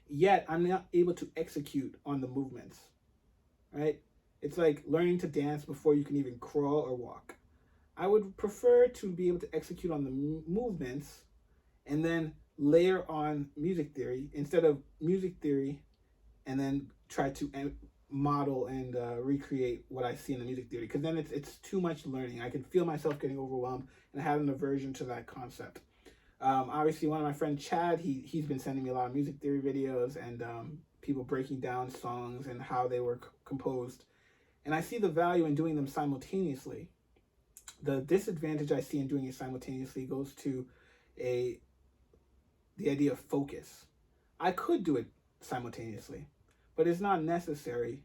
yet I'm not able to execute on the movements, right? It's like learning to dance before you can even crawl or walk. I would prefer to be able to execute on the movements and then layer on music theory instead of music theory and then try to model and recreate what I see in the music theory, because then it's too much learning. I can feel myself getting overwhelmed and have an aversion to that concept. Obviously, one of my friends, Chad, he's been sending me a lot of music theory videos and people breaking down songs and how they were composed. And I see the value in doing them simultaneously. The disadvantage I see in doing it simultaneously goes to the idea of focus. I could do it simultaneously, but it's not necessary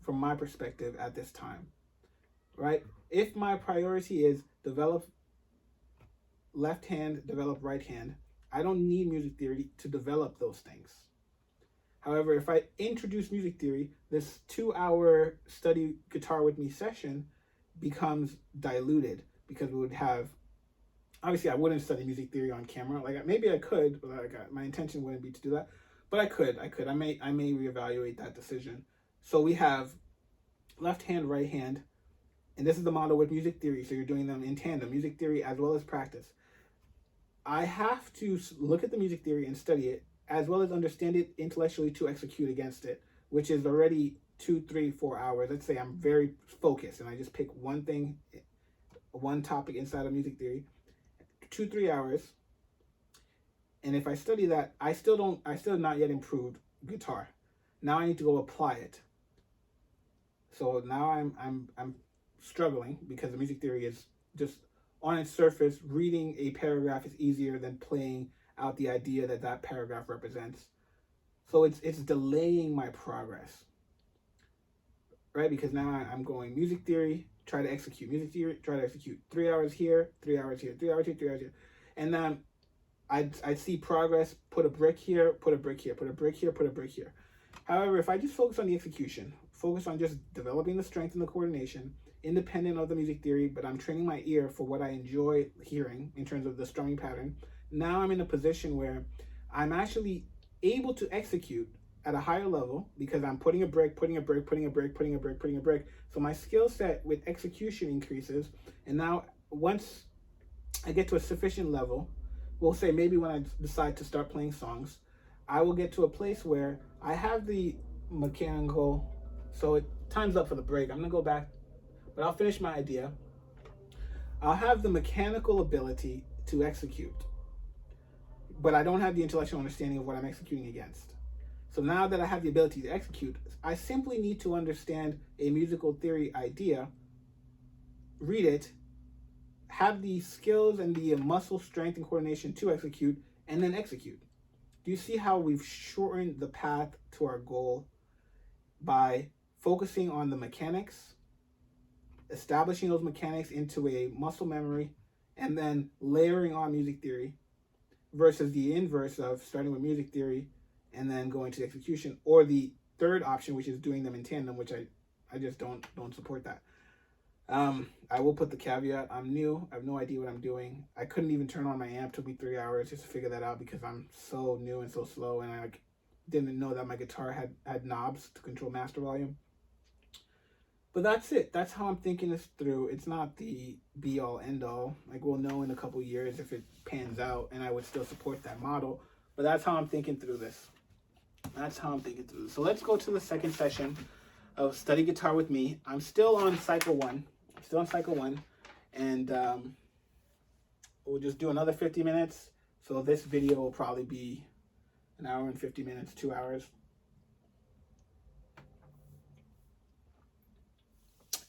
from my perspective at this time, right? If my priority is develop left hand, develop right hand, I don't need music theory to develop those things. However, if I introduce music theory, this 2-hour study guitar with me session becomes diluted because we would have, obviously I wouldn't study music theory on camera. Like maybe I could, but my intention wouldn't be to do that. But I could. I may reevaluate that decision. So we have left hand, right hand, and this is the model with music theory. So you're doing them in tandem, music theory as well as practice. I have to look at the music theory and study it, as well as understand it intellectually to execute against it, which is already 2, 3, 4 hours. Let's say I'm very focused and I just pick one thing one topic inside of music theory, 2-3 hours. And if I study that, I still have not yet improved guitar. Now I need to go apply it. So now I'm struggling because the music theory is just on its surface. Reading a paragraph is easier than playing out the idea that that paragraph represents. So it's delaying my progress, right? Because now I'm going music theory, try to execute music theory, try to execute 3 hours here, 3 hours here, 3 hours here, 3 hours here, and then I'd see progress. Put a brick here, put a brick here, put a brick here, put a brick here. However, if I just focus on the execution, focus on just developing the strength and the coordination, independent of the music theory, but I'm training my ear for what I enjoy hearing in terms of the strumming pattern. Now I'm in a position where I'm actually able to execute at a higher level because I'm putting a brick, putting a brick, putting a brick, putting a brick, putting a brick. So my skill set with execution increases. And now once I get to a sufficient level, we'll say maybe when I decide to start playing songs, I will get to a place where I have the mechanical, so time's up for the break. I'm gonna go back, but I'll finish my idea. I'll have the mechanical ability to execute, but I don't have the intellectual understanding of what I'm executing against. So now that I have the ability to execute, I simply need to understand a musical theory idea, read it, have the skills and the muscle strength and coordination to execute, and then execute. Do you see how we've shortened the path to our goal by focusing on the mechanics, establishing those mechanics into a muscle memory, and then layering on music theory, versus the inverse of starting with music theory and then going to execution, or the third option, which is doing them in tandem, which I just don't support that. I will put the caveat, I'm new, I have no idea what I'm doing. I couldn't even turn on my amp. It took me 3 hours just to figure that out because I'm so new and so slow, and I didn't know that my guitar had knobs to control master volume. But that's it. That's how I'm thinking this through. It's not the be all end all. Like, we'll know in a couple years if it pans out, and I would still support that model. But that's how I'm thinking through this. So let's go to the second session of Study Guitar with me. I'm still on cycle one. And we'll just do another 50 minutes. So this video will probably be an hour and 50 minutes, 2 hours.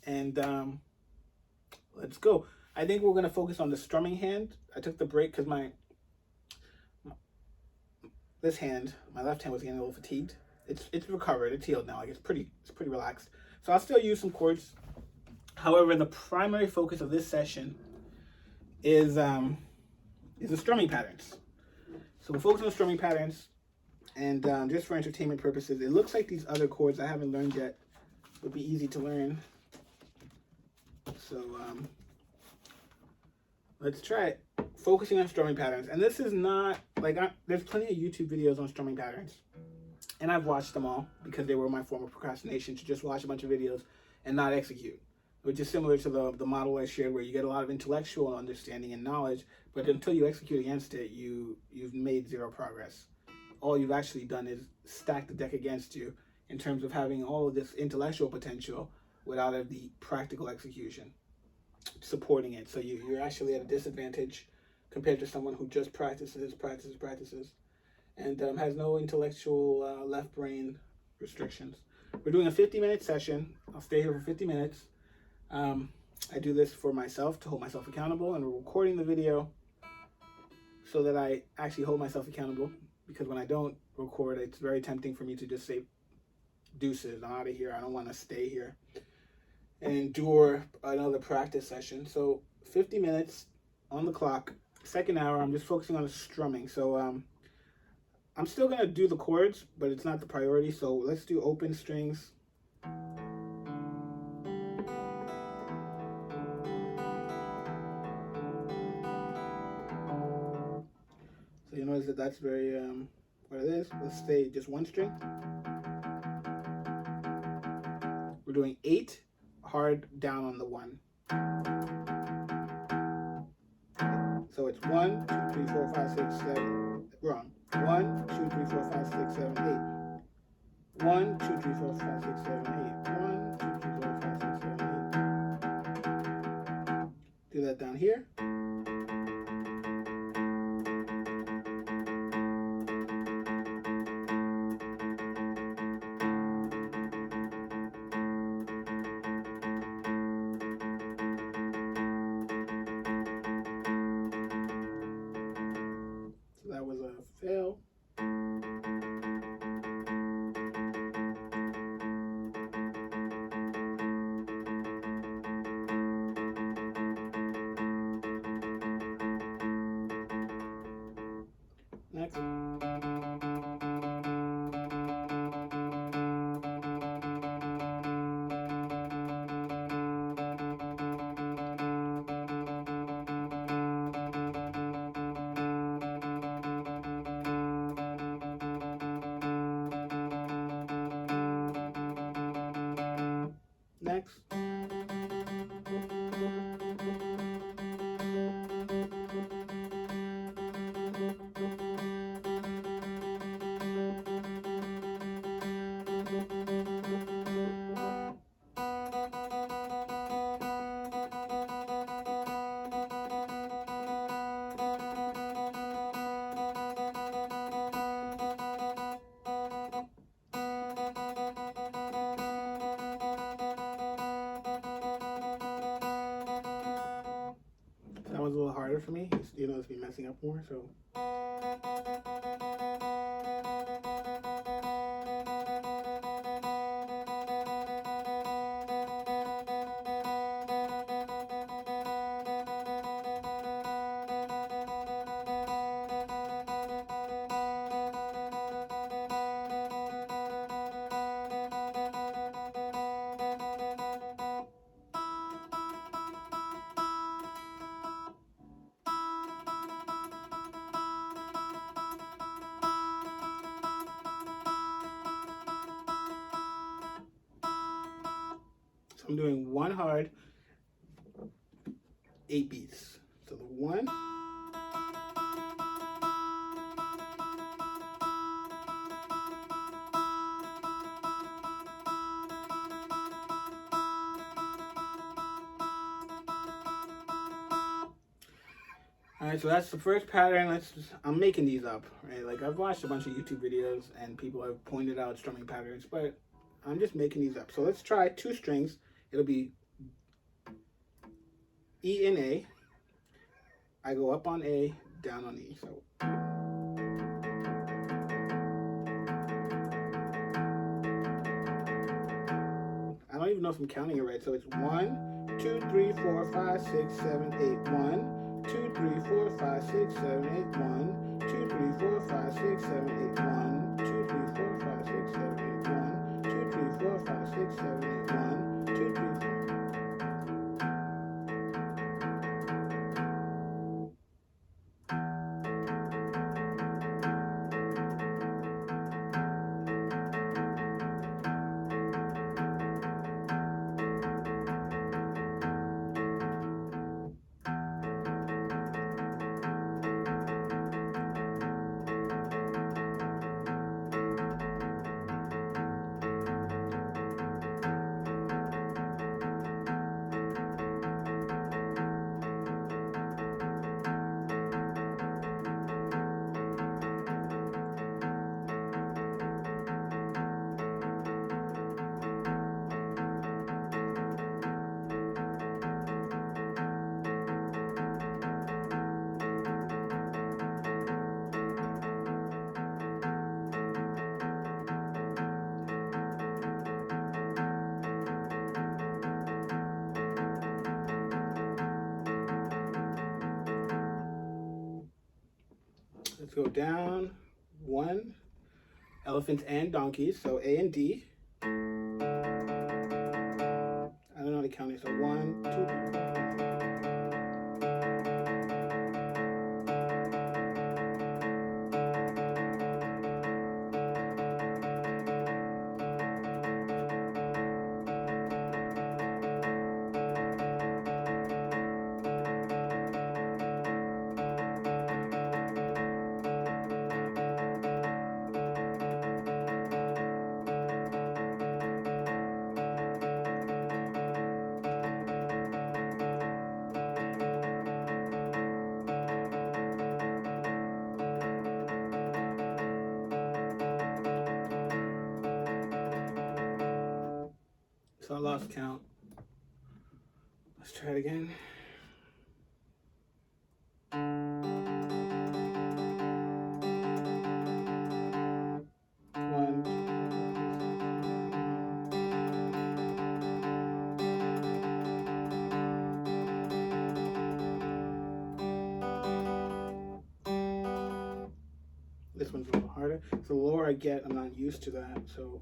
And let's go. I think we're going to focus on the strumming hand. I took the break because this hand, my left hand, was getting a little fatigued. It's recovered. It's healed now. Like, it's pretty relaxed. So I'll still use some chords. However, the primary focus of this session is the strumming patterns. So we'll focus on the strumming patterns, and just for entertainment purposes, it looks like these other chords I haven't learned yet would be easy to learn. So let's try it. Focusing on strumming patterns. And this is not, like, there's plenty of YouTube videos on strumming patterns. And I've watched them all because they were my form of procrastination, to just watch a bunch of videos and not execute. Which is similar to the model I shared, where you get a lot of intellectual understanding and knowledge, but until you execute against it, you've made zero progress. All you've actually done is stack the deck against you in terms of having all of this intellectual potential without the practical execution supporting it. So you're actually at a disadvantage compared to someone who just practices, and has no intellectual left brain restrictions. We're doing a 50-minute session. I'll stay here for 50 minutes. I do this for myself, to hold myself accountable, and we're recording the video so that I actually hold myself accountable, because when I don't record, it's very tempting for me to just say, deuces, I'm out of here. I don't want to stay here and endure another practice session. So 50 minutes on the clock. Second hour, I'm just focusing on the strumming. So I'm still going to do the chords, but it's not the priority. So let's do open strings. So you notice that that's very, what it is. Let's say just one string. We're doing 8 hard down on the 1. So it's 1, 2, 3, 4, 5, 6, 7. Wrong. 1, 2, 3, 4, 5, 6, 7, 8. 1, 2, 3, 4, 5, 6, 7, 8. 1, 2, 3, 4, 5, 6, 7, 8. Do that down here. So that was a fail. Next. Next. That was a little harder for me. You know, it's been messing up more, so. So I'm doing one hard, 8 beats. So the 1, all right, so that's the first pattern. I'm making these up, right? Like, I've watched a bunch of YouTube videos and people have pointed out strumming patterns, but I'm just making these up. So let's try 2 strings. It'll be E and A. I go up on A, down on E. So I don't even know if I'm counting it right. So it's 1, 2, 3, 4, 5, 6, 7, 8. 1, 2, 3, 4, 5, 6, 7, 8. 1, 2, 3, 4, 5, 6, 7, 8. 1, 2, 3, 4, 5, 6, 7, 8. 1, 2, 3, 4, 5, 6, 7, 8. 1, 2, 3, 4. Let's go down 1, elephants and donkeys, so A and D. I don't know how to count it, so 1, 2, 3, 4. So I lost count. Let's try it again. This one's a little harder. So the lower I get, I'm not used to that. So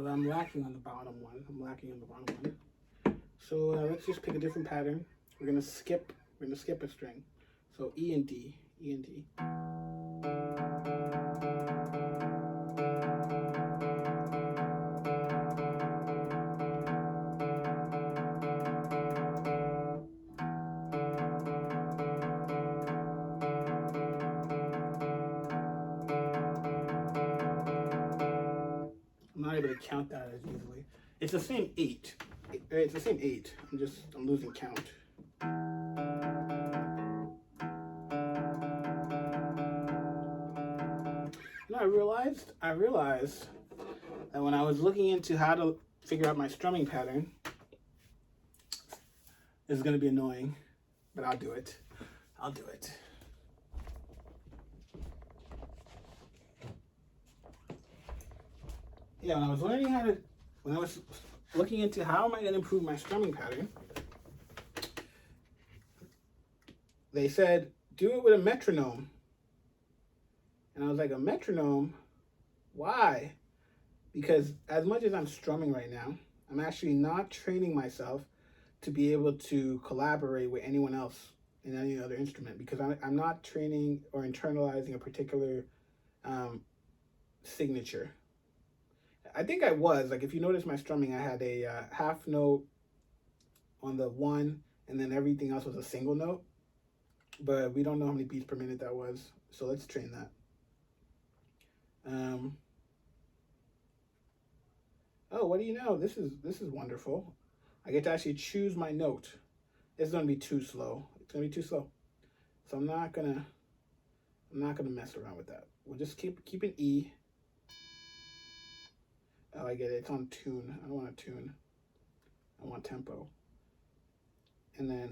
I'm lacking on the bottom one. So let's just pick a different pattern. We're gonna skip a string. So E and D. I'm not able to count that as easily. It's the same 8. It's the same 8. I'm losing count. You know, I realized that when I was looking into how to figure out my strumming pattern, this is going to be annoying, but I'll do it. Yeah, when I was looking into how am I going to improve my strumming pattern, they said, do it with a metronome. And I was like, a metronome? Why? Because as much as I'm strumming right now, I'm actually not training myself to be able to collaborate with anyone else in any other instrument, because I'm not training or internalizing a particular signature. I think I was, like, if you notice my strumming, I had a half note on the 1, and then everything else was a single note. But we don't know how many beats per minute that was, so let's train that. Oh, what do you know? This is wonderful. I get to actually choose my note. It's gonna be too slow. It's gonna be too slow. So I'm not gonna mess around with that. We'll just keep an E. Oh, I get it. It's on tune. I don't want a tune. I want tempo. And then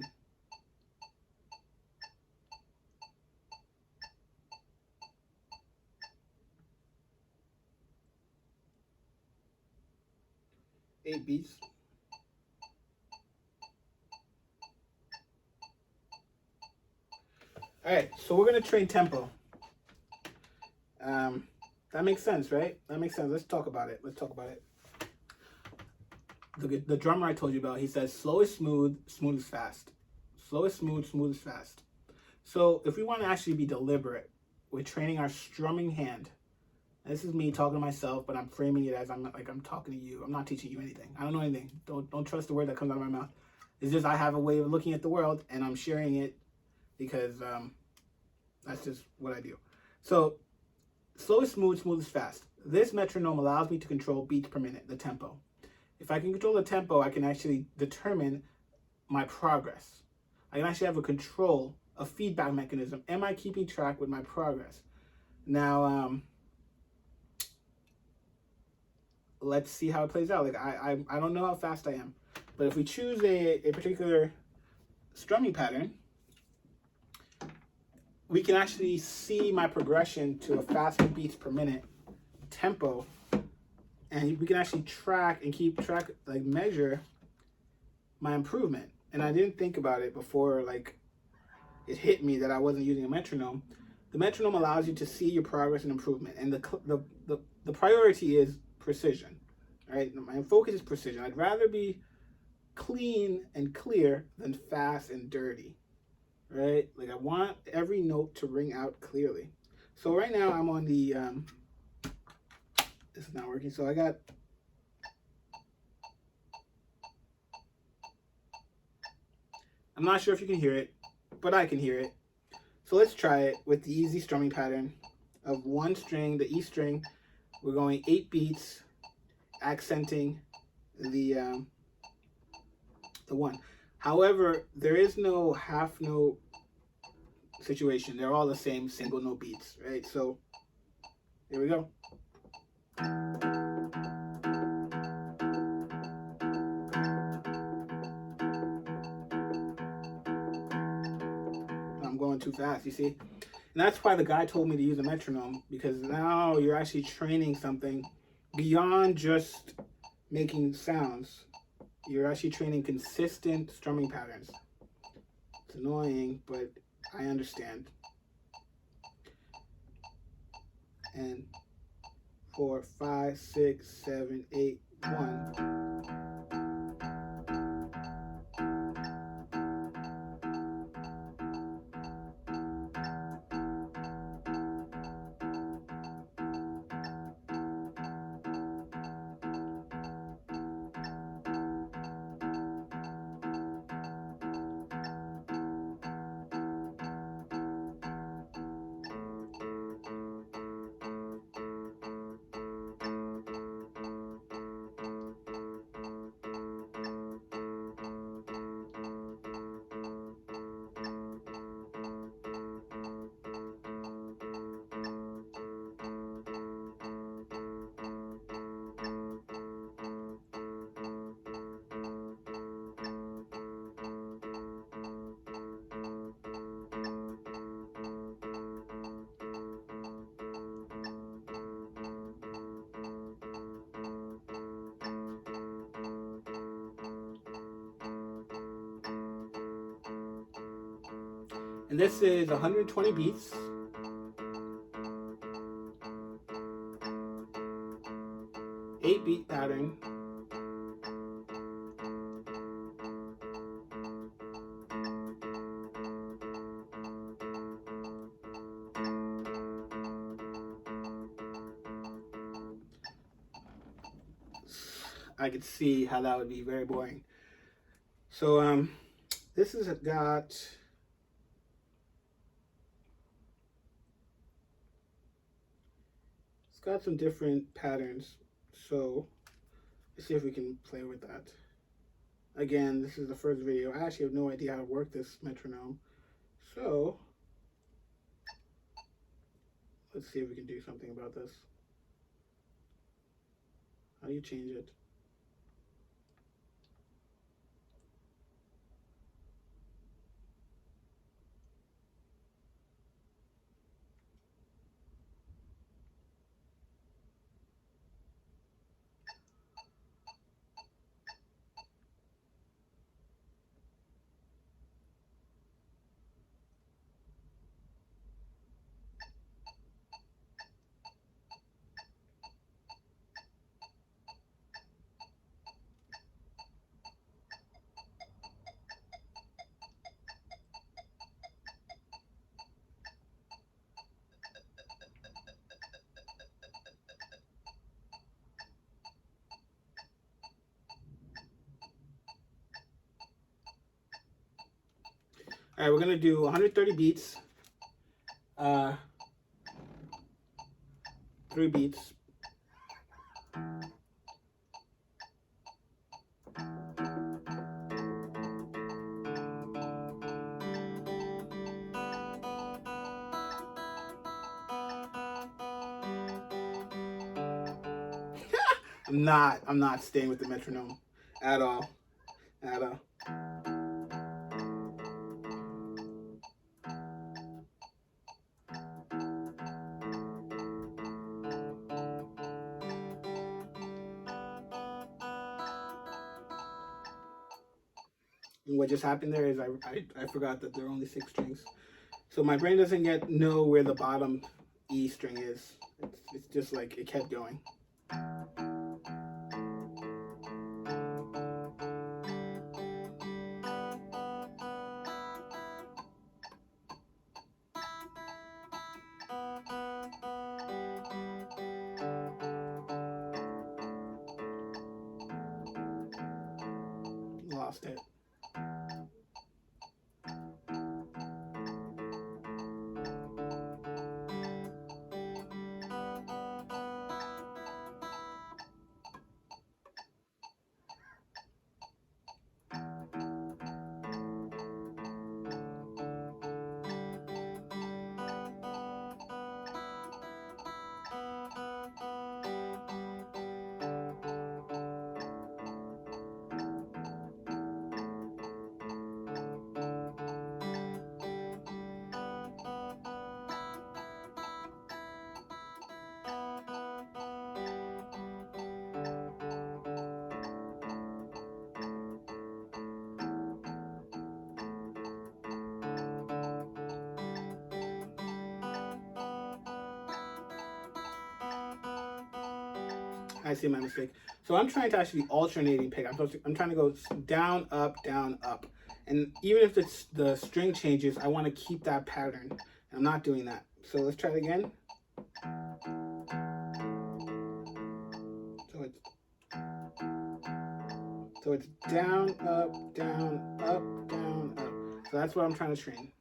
eight beats. All right, so we're gonna train tempo. That makes sense, right? That makes sense. Let's talk about it. The drummer I told you about, he says slow is smooth, smooth is fast. Slow is smooth, smooth is fast. So if we want to actually be deliberate, we're training our strumming hand. This is me talking to myself, but I'm framing it as I'm talking to you. I'm not teaching you anything. I don't know anything. Don't trust the word that comes out of my mouth. It's just I have a way of looking at the world, and I'm sharing it because that's just what I do. So slow is smooth, smooth is fast. This metronome allows me to control beats per minute, the tempo. If I can control the tempo, I can actually determine my progress. I can actually have a control, a feedback mechanism. Am I keeping track with my progress? Now, let's see how it plays out. Like I don't know how fast I am, but if we choose a particular strumming pattern, we can actually see my progression to a faster beats per minute tempo, and we can actually track and keep track, like measure my improvement. And I didn't think about it before, like it hit me that I wasn't using a metronome. The metronome allows you to see your progress and improvement, and the priority is precision. Right? My focus is precision. I'd rather be clean and clear than fast and dirty. Right? Like I want every note to ring out clearly. So right now I'm on the this is not working. So I'm not sure if you can hear it, but I can hear it. So let's try it with the easy strumming pattern of one string, the E string. We're going 8 beats, accenting the one. However, there is no half note situation. They're all the same single note beats, right? So here we go. I'm going too fast, you see? And that's why the guy told me to use a metronome, because now you're actually training something beyond just making sounds. You're actually training consistent strumming patterns. It's annoying, but I understand. And 4, 5, 6, 7, 8, 1. And this is 120 beats. Eight beat pattern. I could see how that would be very boring. So this has got some different patterns. So let's see if we can play with that. Again, this is the first video. I actually have no idea how to work this metronome. So let's see if we can do something about this. How do you change it? All right, we're gonna do 130 beats, 3 beats. I'm not staying with the metronome at all. At all. And what just happened there is I forgot that there are only 6 strings. So my brain doesn't know where the bottom E string is. It's just like it kept going. Lost it. I see my mistake. So I'm trying to actually alternating pick. I'm trying to go down, up, and even if the string changes, I want to keep that pattern. I'm not doing that. So let's try it again. So it's down, up, down, up, down, up. So that's what I'm trying to train.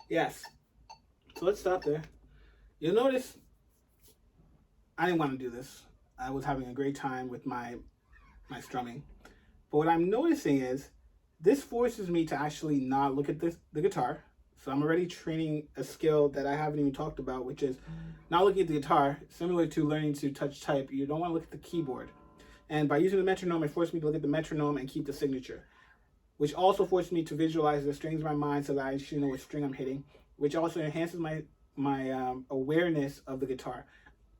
Yes. So let's stop there. You'll notice I didn't want to do this. I was having a great time with my strumming. But what I'm noticing is this forces me to actually not look at the guitar. So I'm already training a skill that I haven't even talked about, which is not looking at the guitar. Similar to learning to touch type, you don't want to look at the keyboard. And by using the metronome, it forced me to look at the metronome and keep the signature, which also forced me to visualize the strings in my mind so that I should know what string I'm hitting, which also enhances my awareness of the guitar.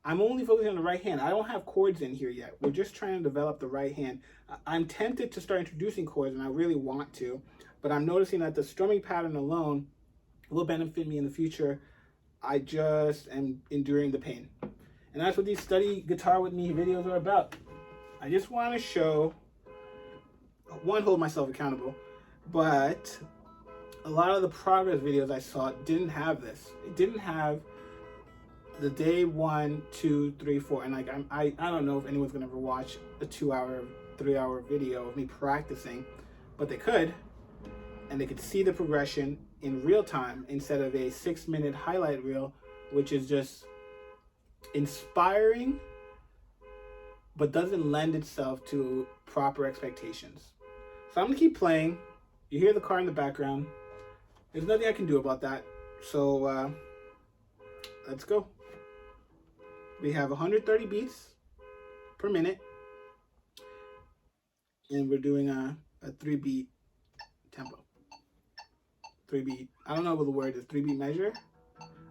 I'm only focusing on the right hand. I don't have chords in here yet. We're just trying to develop the right hand. I'm tempted to start introducing chords, and I really want to, but I'm noticing that the strumming pattern alone will benefit me in the future. I just am enduring the pain. And that's what these Study Guitar With Me videos are about. I just want to show, one, hold myself accountable, but a lot of the progress videos I saw didn't have this. It didn't have the day 1, 2, 3, 4, and like I don't know if anyone's gonna ever watch a 2-hour, 3-hour video of me practicing, but they could, and they could see the progression in real time instead of a 6-minute highlight reel, which is just inspiring, but doesn't lend itself to proper expectations. So I'm gonna keep playing. You hear the car in the background. There's nothing I can do about that. So let's go. We have 130 beats per minute, and we're doing a 3-beat tempo. 3-beat. I don't know what the word is. 3-beat measure?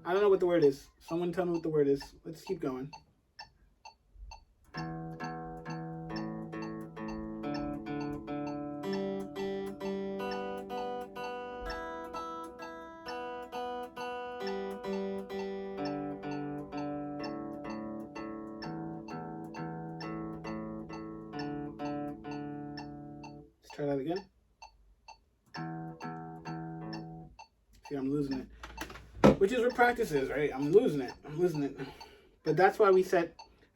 I don't know what the word is. Someone tell me what the word is. Let's keep going. Try that again. See, I'm losing it. Which is what practice is, right? I'm losing it. But that's why I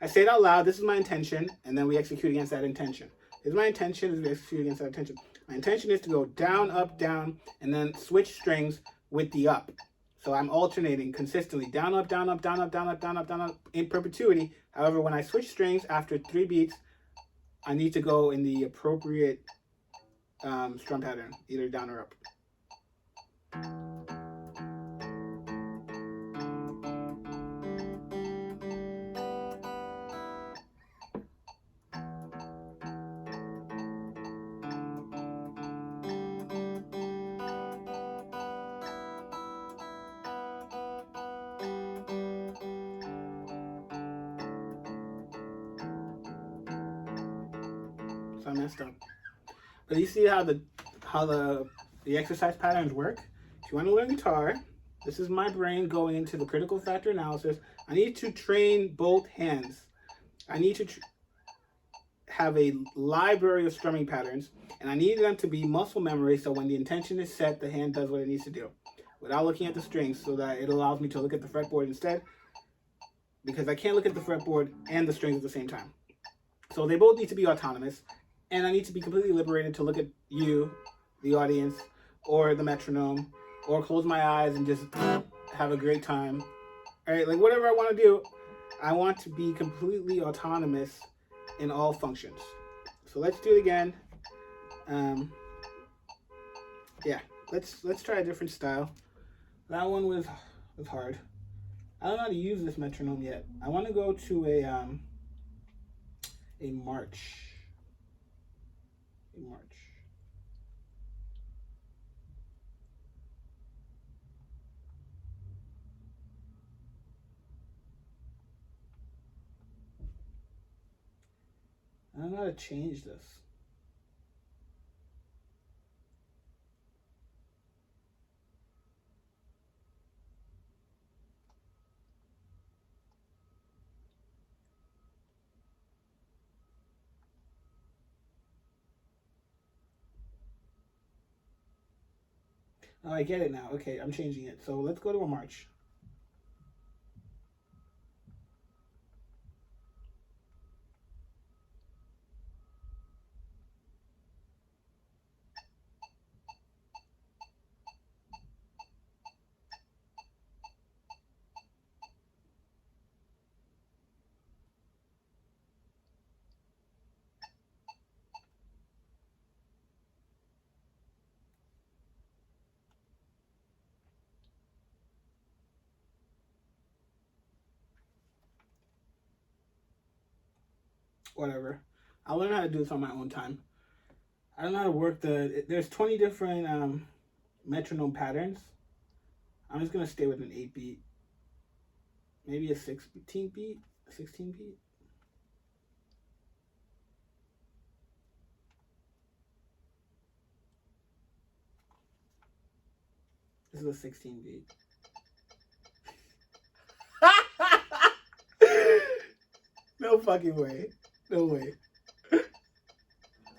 say it out loud, this is my intention, and then we execute against that intention. This is my intention, is we execute against that intention. My intention is to go down, up, down, and then switch strings with the up. So I'm alternating consistently, down, up, down, up, down, up, down, up, down, up, down, up, in perpetuity. However, when I switch strings after 3 beats, I need to go in the appropriate strum pattern, either down or up. So I messed up. But you see how the exercise patterns work? If you want to learn guitar, this is my brain going into the critical factor analysis. I need to train both hands. I need to have a library of strumming patterns, and I need them to be muscle memory, so when the intention is set, the hand does what it needs to do without looking at the strings, so that it allows me to look at the fretboard instead, because I can't look at the fretboard and the strings at the same time. So they both need to be autonomous, and I need to be completely liberated to look at you, the audience, or the metronome, or close my eyes and just have a great time. All right, like whatever I want to do, I want to be completely autonomous in all functions. So let's do it again. Yeah, let's try a different style. That one was hard. I don't know how to use this metronome yet. I want to go to a march. A march. I don't know how to change this. Oh, I get it now. Okay, I'm changing it. So let's go to a march. Whatever. I'll learn how to do this on my own time. I don't know how to work there's 20 different metronome patterns. I'm just going to stay with an 8 beat. Maybe a 16 beat? 16 beat? This is a 16 beat. No fucking way. No way. I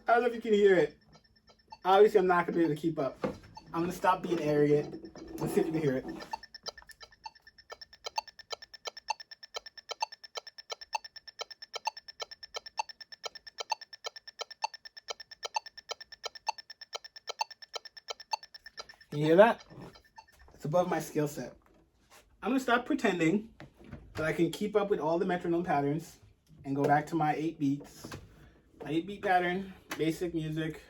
don't know if you can hear it. Obviously, I'm not going to be able to keep up. I'm going to stop being arrogant. Let's see if you can hear it. Can you hear that? It's above my skill set. I'm going to stop pretending that I can keep up with all the metronome patterns and go back to my 8 beats. My 8 beat pattern, basic music.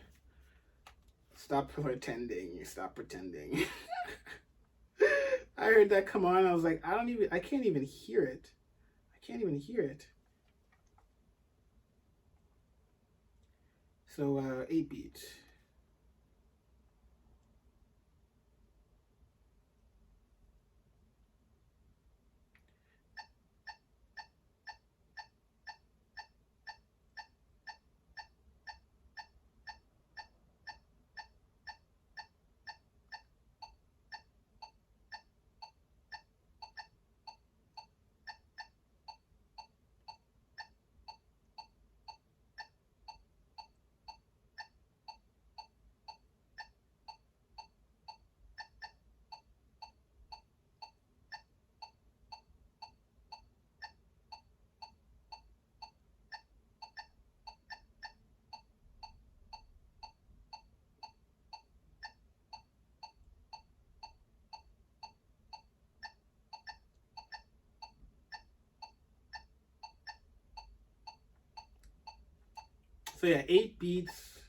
Stop pretending. Stop pretending. I heard that come on. I was like, I can't even hear it. I can't even hear it. So 8 beat. So yeah, 8 beats,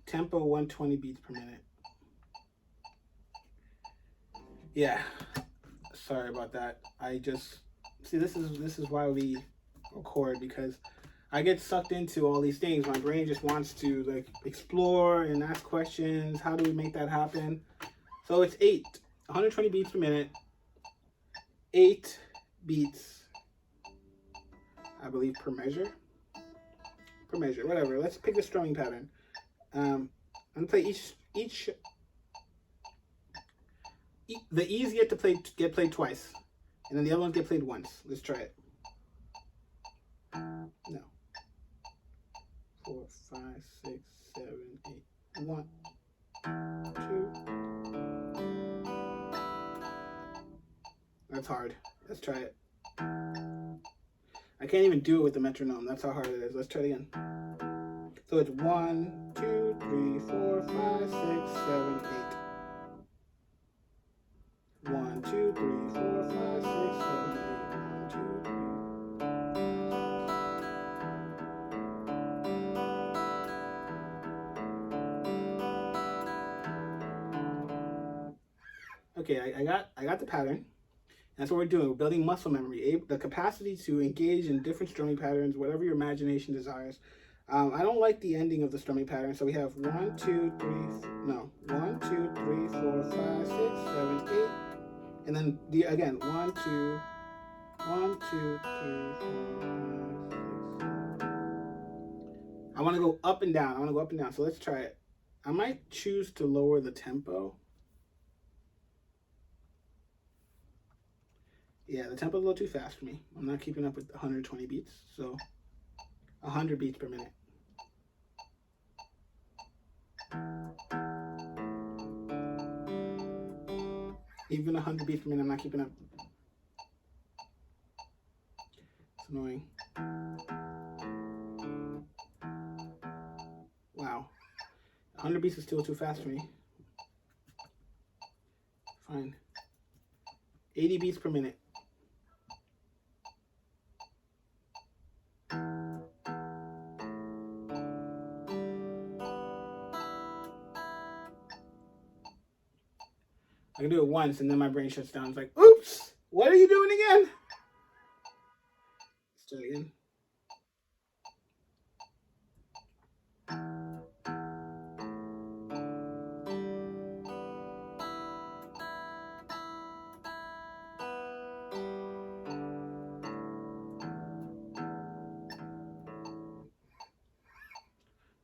tempo 120 beats per minute. Yeah, sorry about that. I just see this is why we record, because I get sucked into all these things. My brain just wants to like explore and ask questions. How do we make that happen? So it's 120 beats per minute, 8 beats, I believe, per measure, whatever. Let's pick a strumming pattern. I'm gonna play the E's get played twice, and then the other ones get played once. Let's try it. No. 4, 5, 6, 7, 8. 1, 2. That's hard. Let's try it. I can't even do it with the metronome. That's how hard it is. Let's try it again. So it's 1, 2, 3, 4, 5, 6, 7, 8. 1, 2, 3, 4, 5, 6, 7, 8. 1, 2, 3. Okay, I got the pattern. That's what we're doing. We're building muscle memory, the capacity to engage in different strumming patterns, whatever your imagination desires. I don't like the ending of the strumming pattern, so we have 1, 2, 3, 1, 2, 3, 4, 5, 6, 7, 8, and then again 1, 2, 1, 2, 3, 4, 5, 6, 7. I want to go up and down. So let's try it. I might choose to lower the tempo. Yeah, the tempo's a little too fast for me. I'm not keeping up with 120 beats, so 100 beats per minute. Even 100 beats per minute, I'm not keeping up. It's annoying. Wow. 100 beats is still too fast for me. Fine. 80 beats per minute. I can do it once and then my brain shuts down. It's like, oops, what are you doing again? Let's do it again.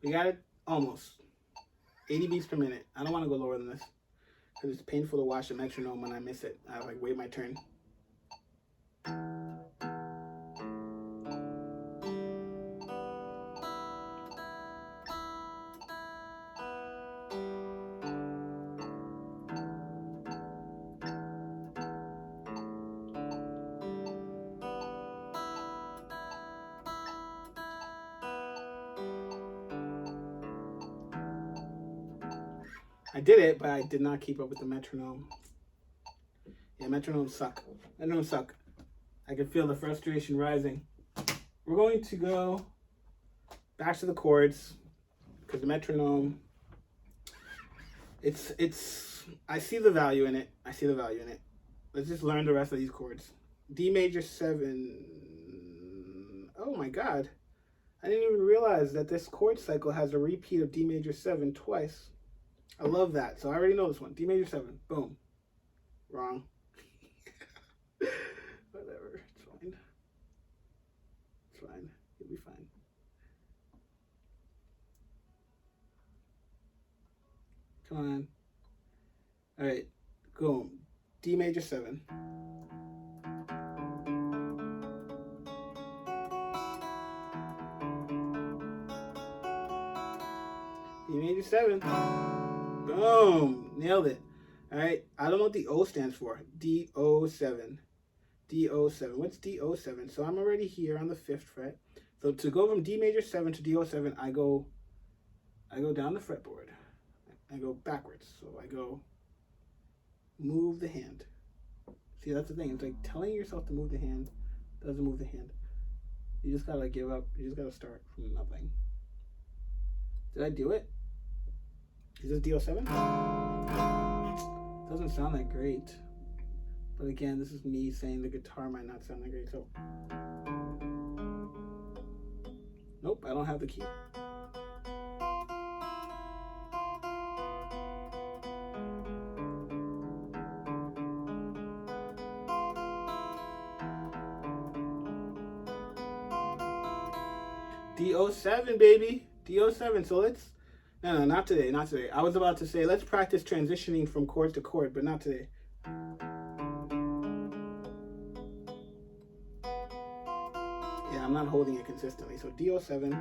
We got it almost. 80 beats per minute. I don't want to go lower than this because it's painful to watch the metronome when I miss it. I like wait my turn. I did it, but I did not keep up with the metronome. Yeah, metronomes suck. Metronomes suck. I can feel the frustration rising. We're going to go back to the chords because the metronome, I see the value in it. Let's just learn the rest of these chords. D major 7. Oh my God. I didn't even realize that this chord cycle has a repeat of D major 7 twice. I love that. So I already know this one. D major 7. Boom. Wrong. Whatever. It's fine. It's fine. You'll be fine. Come on. All right. Boom. D major 7. D major 7. Boom. Nailed it. All right. I don't know what the O stands for. D-O-7. D-O-7. What's D-O-7? So I'm already here on the 5th fret. So to go from D major 7 to D-O-7, I go down the fretboard. I go backwards. So I go move the hand. See, that's the thing. It's like telling yourself to move the hand doesn't move the hand. You just gotta give up. You just gotta start from nothing. Did I do it? Is this DO7? Doesn't sound that great. But again, this is me saying the guitar might not sound that great, so. Nope, I don't have the key. DO7, baby. DO7. So let's. No, not today. Not today. I was about to say let's practice transitioning from chord to chord, but not today. Yeah, I'm not holding it consistently. So DO7.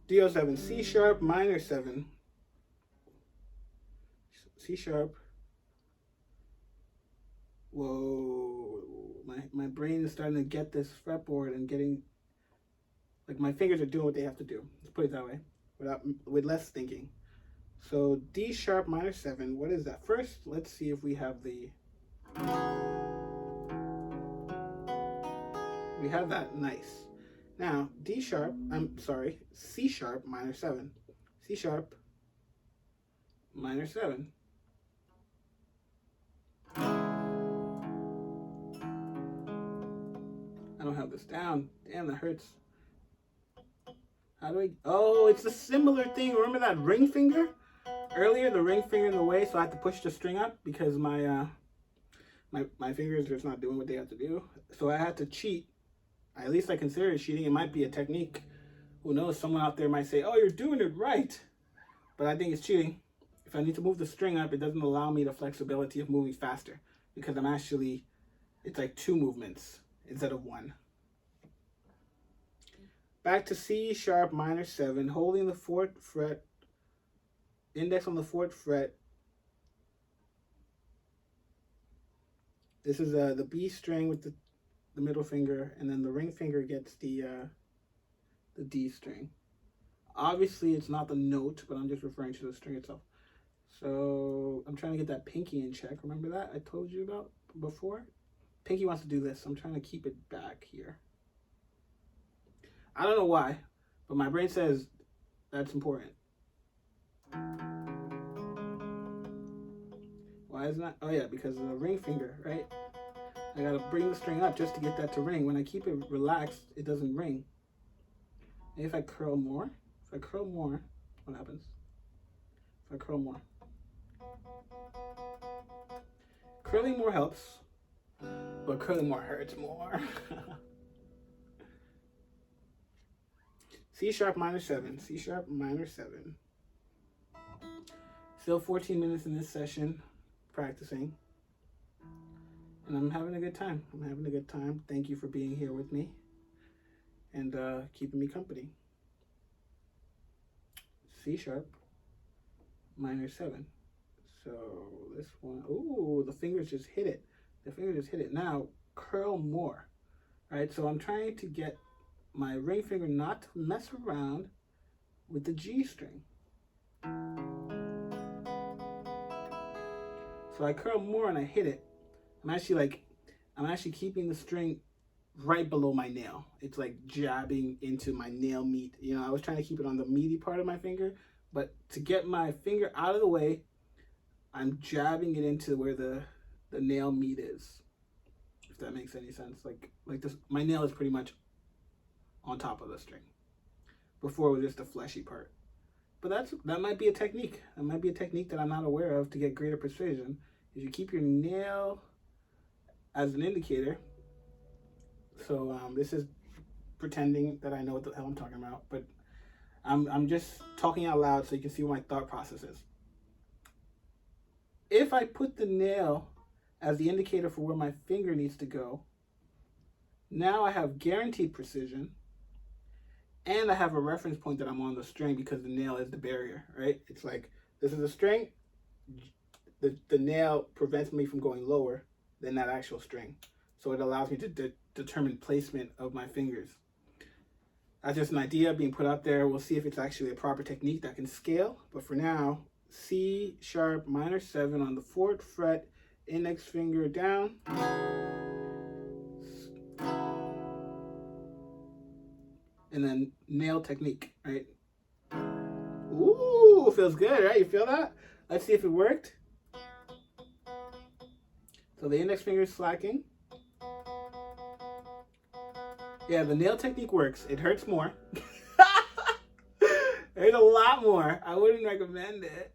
DO7, C sharp minor 7. C sharp. Whoa, my brain is starting to get this fretboard and getting, like, my fingers are doing what they have to do. Let's put it that way, with less thinking. So D sharp minor 7. What is that? First, let's see if we have the. We have that. Nice. Now, C sharp minor 7. C sharp minor 7. I don't have this down. Damn, that hurts. How do I? Oh, it's a similar thing. Remember that ring finger? Earlier, the ring finger in the way, so I had to push the string up because my fingers are just not doing what they have to do. So I had to cheat. At least I consider it cheating. It might be a technique. Who knows? Someone out there might say, oh, you're doing it right. But I think it's cheating. If I need to move the string up, it doesn't allow me the flexibility of moving faster. Because I'm actually, it's like 2 movements instead of 1. Back to C sharp minor 7. Holding the 4th fret. Index on the 4th fret. This is the B string with the middle finger, and then the ring finger gets the D string. Obviously, it's not the note, but I'm just referring to the string itself. So I'm trying to get that pinky in check. Remember that I told you about before? Pinky wants to do this, so I'm trying to keep it back here. I don't know why, but my brain says that's important. Why is that? Oh yeah, because of the ring finger, right? I gotta bring the string up just to get that to ring. When I keep it relaxed, it doesn't ring. And if I curl more, what happens? If I curl more. Curling more helps, but curling more hurts more. C sharp minor 7. C sharp minor 7. Still 14 minutes in this session, practicing. And I'm having a good time. Thank you for being here with me and keeping me company. C sharp minor 7. So this one, ooh, the fingers just hit it. Now curl more. All right, so I'm trying to get my ring finger not to mess around with the G string. So I curl more and I hit it. I'm actually keeping the string right below my nail. It's like jabbing into my nail meat. You know, I was trying to keep it on the meaty part of my finger, but to get my finger out of the way, I'm jabbing it into where the nail meat is. If that makes any sense. Like this, my nail is pretty much on top of the string. Before it was just the fleshy part. But that might be a technique. That might be a technique that I'm not aware of to get greater precision. Is you keep your nail as an indicator. So this is pretending that I know what the hell I'm talking about, but I'm just talking out loud so you can see what my thought process is. If I put the nail as the indicator for where my finger needs to go, now I have guaranteed precision, and I have a reference point that I'm on the string because the nail is the barrier, right? It's like, this is a string, the nail prevents me from going lower than that actual string. so it allows me to determine placement of my fingers. That's just an idea being put out there. We'll see if it's actually a proper technique that can scale. But for now, C sharp minor 7 on the 4th fret, index finger down. And then nail technique, right? Ooh, feels good, right? You feel that? Let's see if it worked. So the index finger is slacking. Yeah, the nail technique works. It hurts more. There's a lot more. I wouldn't recommend it.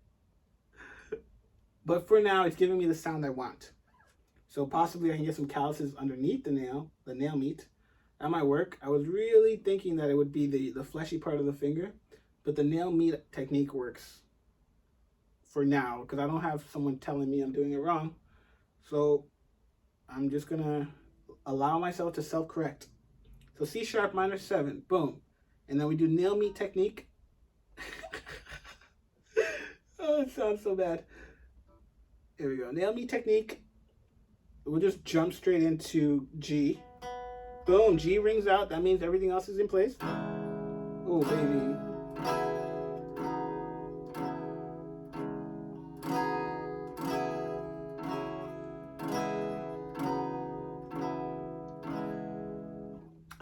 But for now, it's giving me the sound I want. So possibly I can get some calluses underneath the nail meat. That might work. I was really thinking that it would be the fleshy part of the finger, but the nail meat technique works for now because I don't have someone telling me I'm doing it wrong. So I'm just gonna allow myself to self-correct. So C sharp minor 7, boom. And then we do nail meat technique. Oh, it sounds so bad. Here we go, nail meat technique. We'll just jump straight into G. Boom, G rings out. That means everything else is in place. Oh, baby.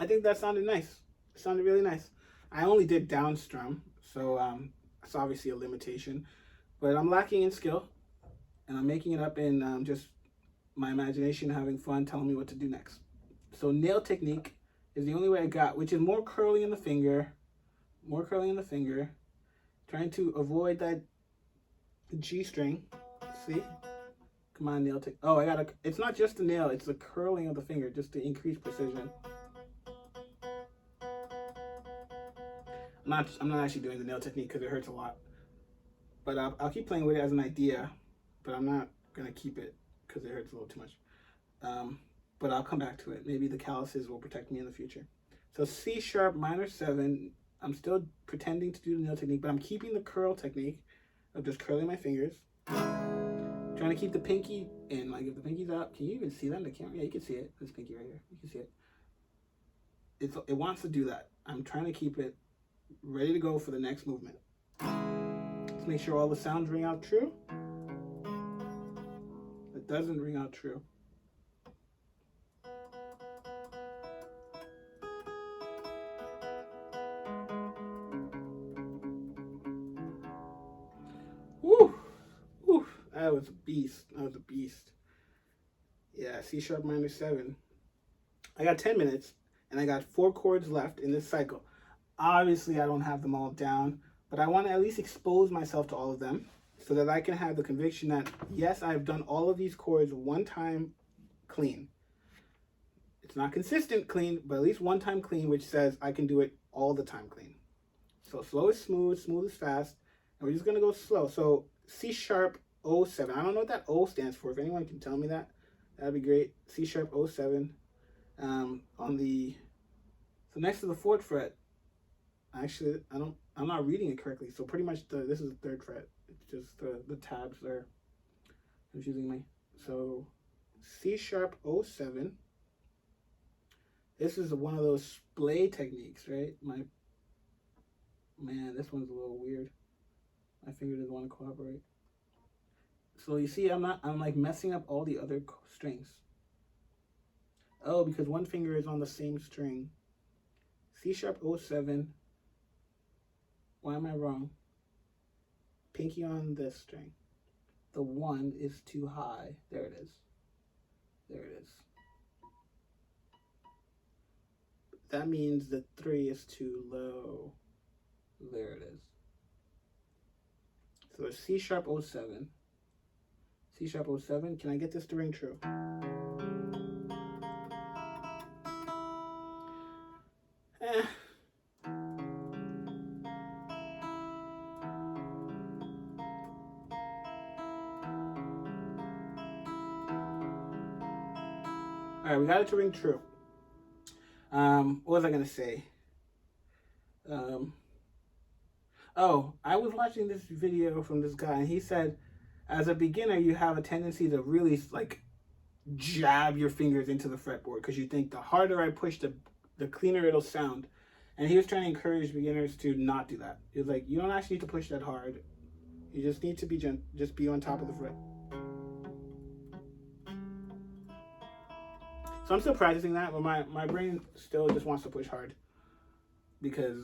I think that sounded nice. It sounded really nice. I only did down strum, so it's obviously a limitation. But I'm lacking in skill, and I'm making it up in just my imagination, having fun, telling me what to do next. So nail technique is the only way I got, which is more curling in the finger, trying to avoid that G string. See? Come on, nail technique. Oh, it's not just the nail, it's the curling of the finger, just to increase precision. I'm not actually doing the nail technique because it hurts a lot. But I'll keep playing with it as an idea, but I'm not gonna keep it because it hurts a little too much. But I'll come back to it. Maybe the calluses will protect me in the future. So C sharp minor 7. I'm still pretending to do the nail technique, but I'm keeping the curl technique of just curling my fingers. Trying to keep the pinky in. Like if the pinky's out, can you even see that in the camera? Yeah, you can see it. This pinky right here. You can see it. It wants to do that. I'm trying to keep it ready to go for the next movement. Let's make sure all the sounds ring out true. It doesn't ring out true. Woo! Woo! That was a beast. Yeah, C sharp minor 7. I got 10 minutes, and I got 4 chords left in this cycle. Obviously, I don't have them all down, but I want to at least expose myself to all of them so that I can have the conviction that, yes, I've done all of these chords one time clean. It's not consistent clean, but at least one time clean, which says I can do it all the time clean. So slow is smooth, smooth is fast, and we're just going to go slow. So C sharp 07. I don't know what that O stands for. If anyone can tell me that, that'd be great. C sharp 07. So next to the 4th fret, actually, I'm not reading it correctly. So pretty much this is the 3rd fret. It's just the tabs are confusing me. So C sharp 07. This is one of those splay techniques, right? Man, this one's a little weird. My finger doesn't want to cooperate. So you see, I'm like messing up all the other strings. Oh, because one finger is on the same string. C sharp 07. Why am I wrong? Pinky on this string. The 1 is too high. There it is. There it is. That means the 3 is too low. There it is. So it's C sharp 07. C sharp 07. Can I get this to ring true? All right, we got it to ring true. What was I gonna say? Oh, I was watching this video from this guy, and he said, as a beginner, you have a tendency to really like jab your fingers into the fretboard because you think the harder I push, the cleaner it'll sound. And he was trying to encourage beginners to not do that. He was like, you don't actually need to push that hard. You just need to be just be on top of the fret. So I'm still practicing that, but my brain still just wants to push hard because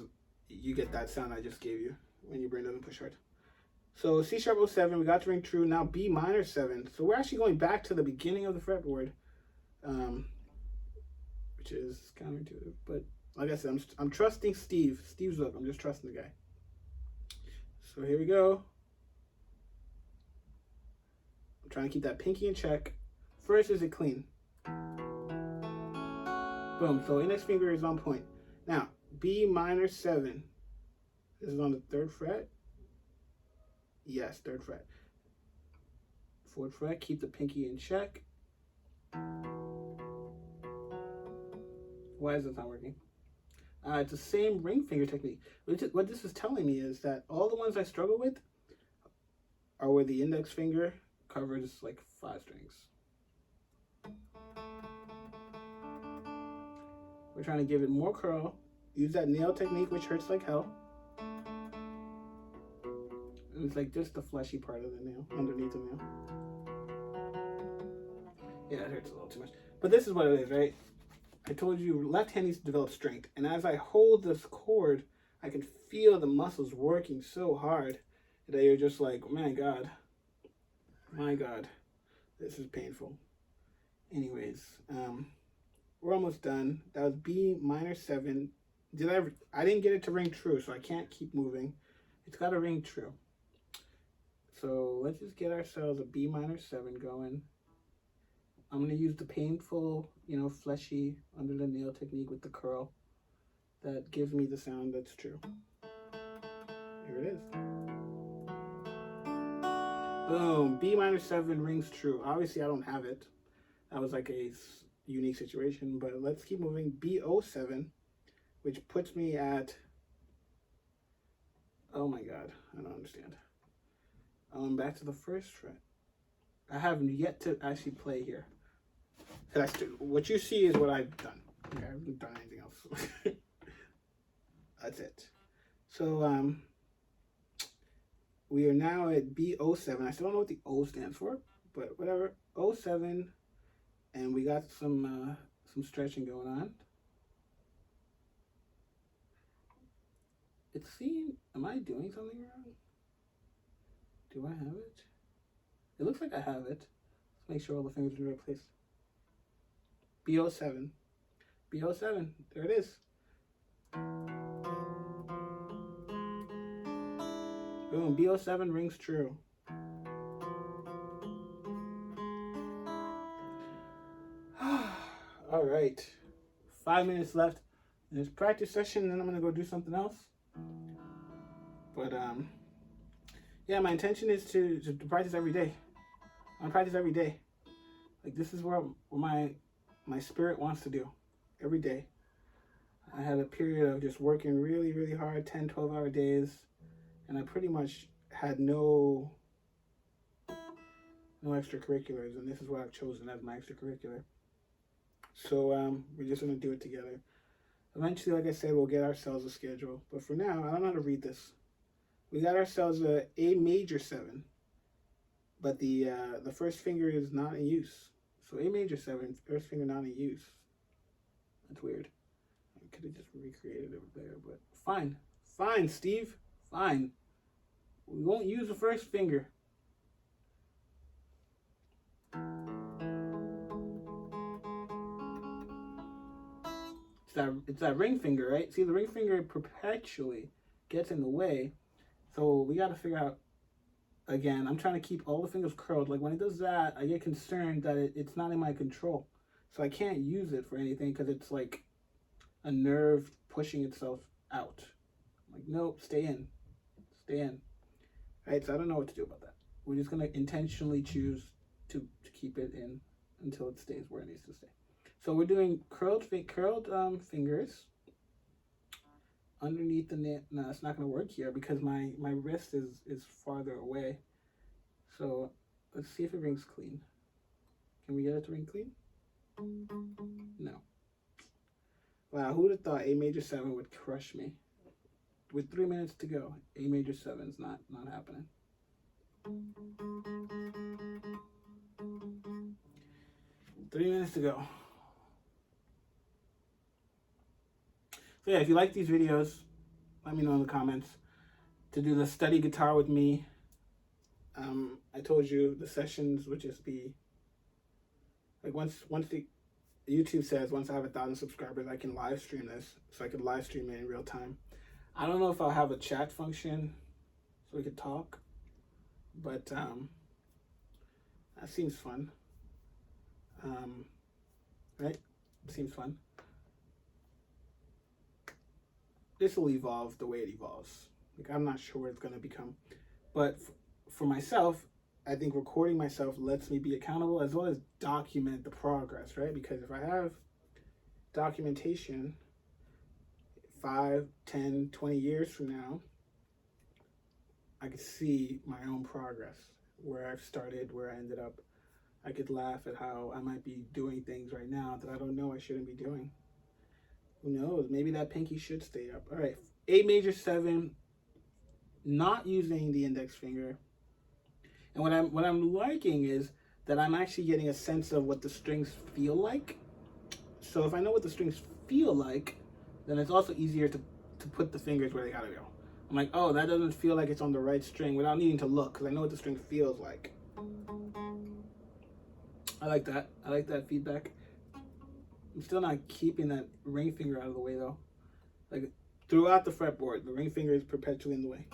you get that sound I just gave you when your brain doesn't push hard. So C sharp 07, we got to ring true. Now B minor 7. So we're actually going back to the beginning of the fretboard, which is counterintuitive. But like I said, I'm trusting Steve's look. I'm just trusting the guy. So here we go. I'm trying to keep that pinky in check. First, is it clean? Boom. So index finger is on point. Now, B minor 7. This is on the 3rd fret. Yes, 3rd fret. 4th fret, keep the pinky in check. Why is this not working? It's the same ring finger technique. What this is telling me is that all the ones I struggle with are where the index finger covers like 5 strings. We're trying to give it more curl. Use that nail technique, which hurts like hell. And it's like just the fleshy part of the nail, underneath the nail. Yeah, it hurts a little too much. But this is what it is, right? I told you left hand needs to develop strength. And as I hold this chord, I can feel the muscles working so hard that you're just like, my God, this is painful. Anyways, we're almost done. That was B minor 7. I didn't get it to ring true, so I can't keep moving. It's got to ring true. So let's just get ourselves a B minor 7 going. I'm going to use the painful, fleshy under the nail technique with the curl. That gives me the sound that's true. Here it is. Boom. B minor 7 rings true. Obviously, I don't have it. That was like a unique situation, but let's keep moving. B07, which puts me at, oh my God, I don't understand. Back to the 1st fret. I have yet to actually play here. What you see is what I've done. Okay, I haven't done anything else. That's it. So we are now at B07. I still don't know what the O stands for, but whatever. 07, and we got some stretching going on. It's seeing. Am I doing something wrong? Do I have it? It looks like I have it. Let's make sure all the fingers are in the right place. B07. B07. There it is. Boom. B07 rings true. All right. 5 minutes left in this practice session, and then I'm going to go do something else. But, yeah, my intention is to practice every day. I'm going to practice every day. Like, this is where my spirit wants to do every day. I had a period of just working really, really hard, 10, 12-hour days, and I pretty much had no extracurriculars, and this is what I've chosen as my extracurricular. So we're just going to do it together. Eventually, like I said, we'll get ourselves a schedule. But for now, I don't know how to read this. We got ourselves a major 7, but the first finger is not in use. So A major 7, first finger not in use. That's weird. I could have just recreated it there, but fine. Fine, Steve. Fine. We won't use the first finger. It's that ring finger, right? See, the ring finger perpetually gets in the way. So we got to figure out, again, I'm trying to keep all the fingers curled. Like when it does that, I get concerned that it's not in my control. So I can't use it for anything because it's like a nerve pushing itself out. I'm like, nope, stay in. Stay in. Right, so I don't know what to do about that. We're just going to intentionally choose to keep it in until it stays where it needs to stay. So we're doing curled fingers underneath the nail. No, it's not going to work here because my wrist is farther away. So let's see if it rings clean. Can we get it to ring clean? No. Wow, who would have thought A major 7 would crush me? With 3 minutes to go, A major 7's not happening. 3 minutes to go. So yeah, if you like these videos, let me know in the comments. To do the study guitar with me, I told you the sessions would just be like once the YouTube says once I have 1,000 subscribers, I can live stream this, so I could live stream it in real time. I don't know if I'll have a chat function so we could talk, but that seems fun. Right? Seems fun. This will evolve the way it evolves. Like, I'm not sure what it's going to become. But for myself, I think recording myself lets me be accountable as well as document the progress, right? Because if I have documentation 5, 10, 20 years from now, I could see my own progress, where I've started, where I ended up. I could laugh at how I might be doing things right now that I don't know I shouldn't be doing. Who knows? Maybe that pinky should stay up. All right, A major 7, not using the index finger. And what I'm liking is that I'm actually getting a sense of what the strings feel like. So if I know what the strings feel like, then it's also easier to put the fingers where they gotta go. I'm like, oh, that doesn't feel like it's on the right string without needing to look, because I know what the string feels like. I like that. I like that feedback. I'm still not keeping that ring finger out of the way though. Like throughout the fretboard, the ring finger is perpetually in the way.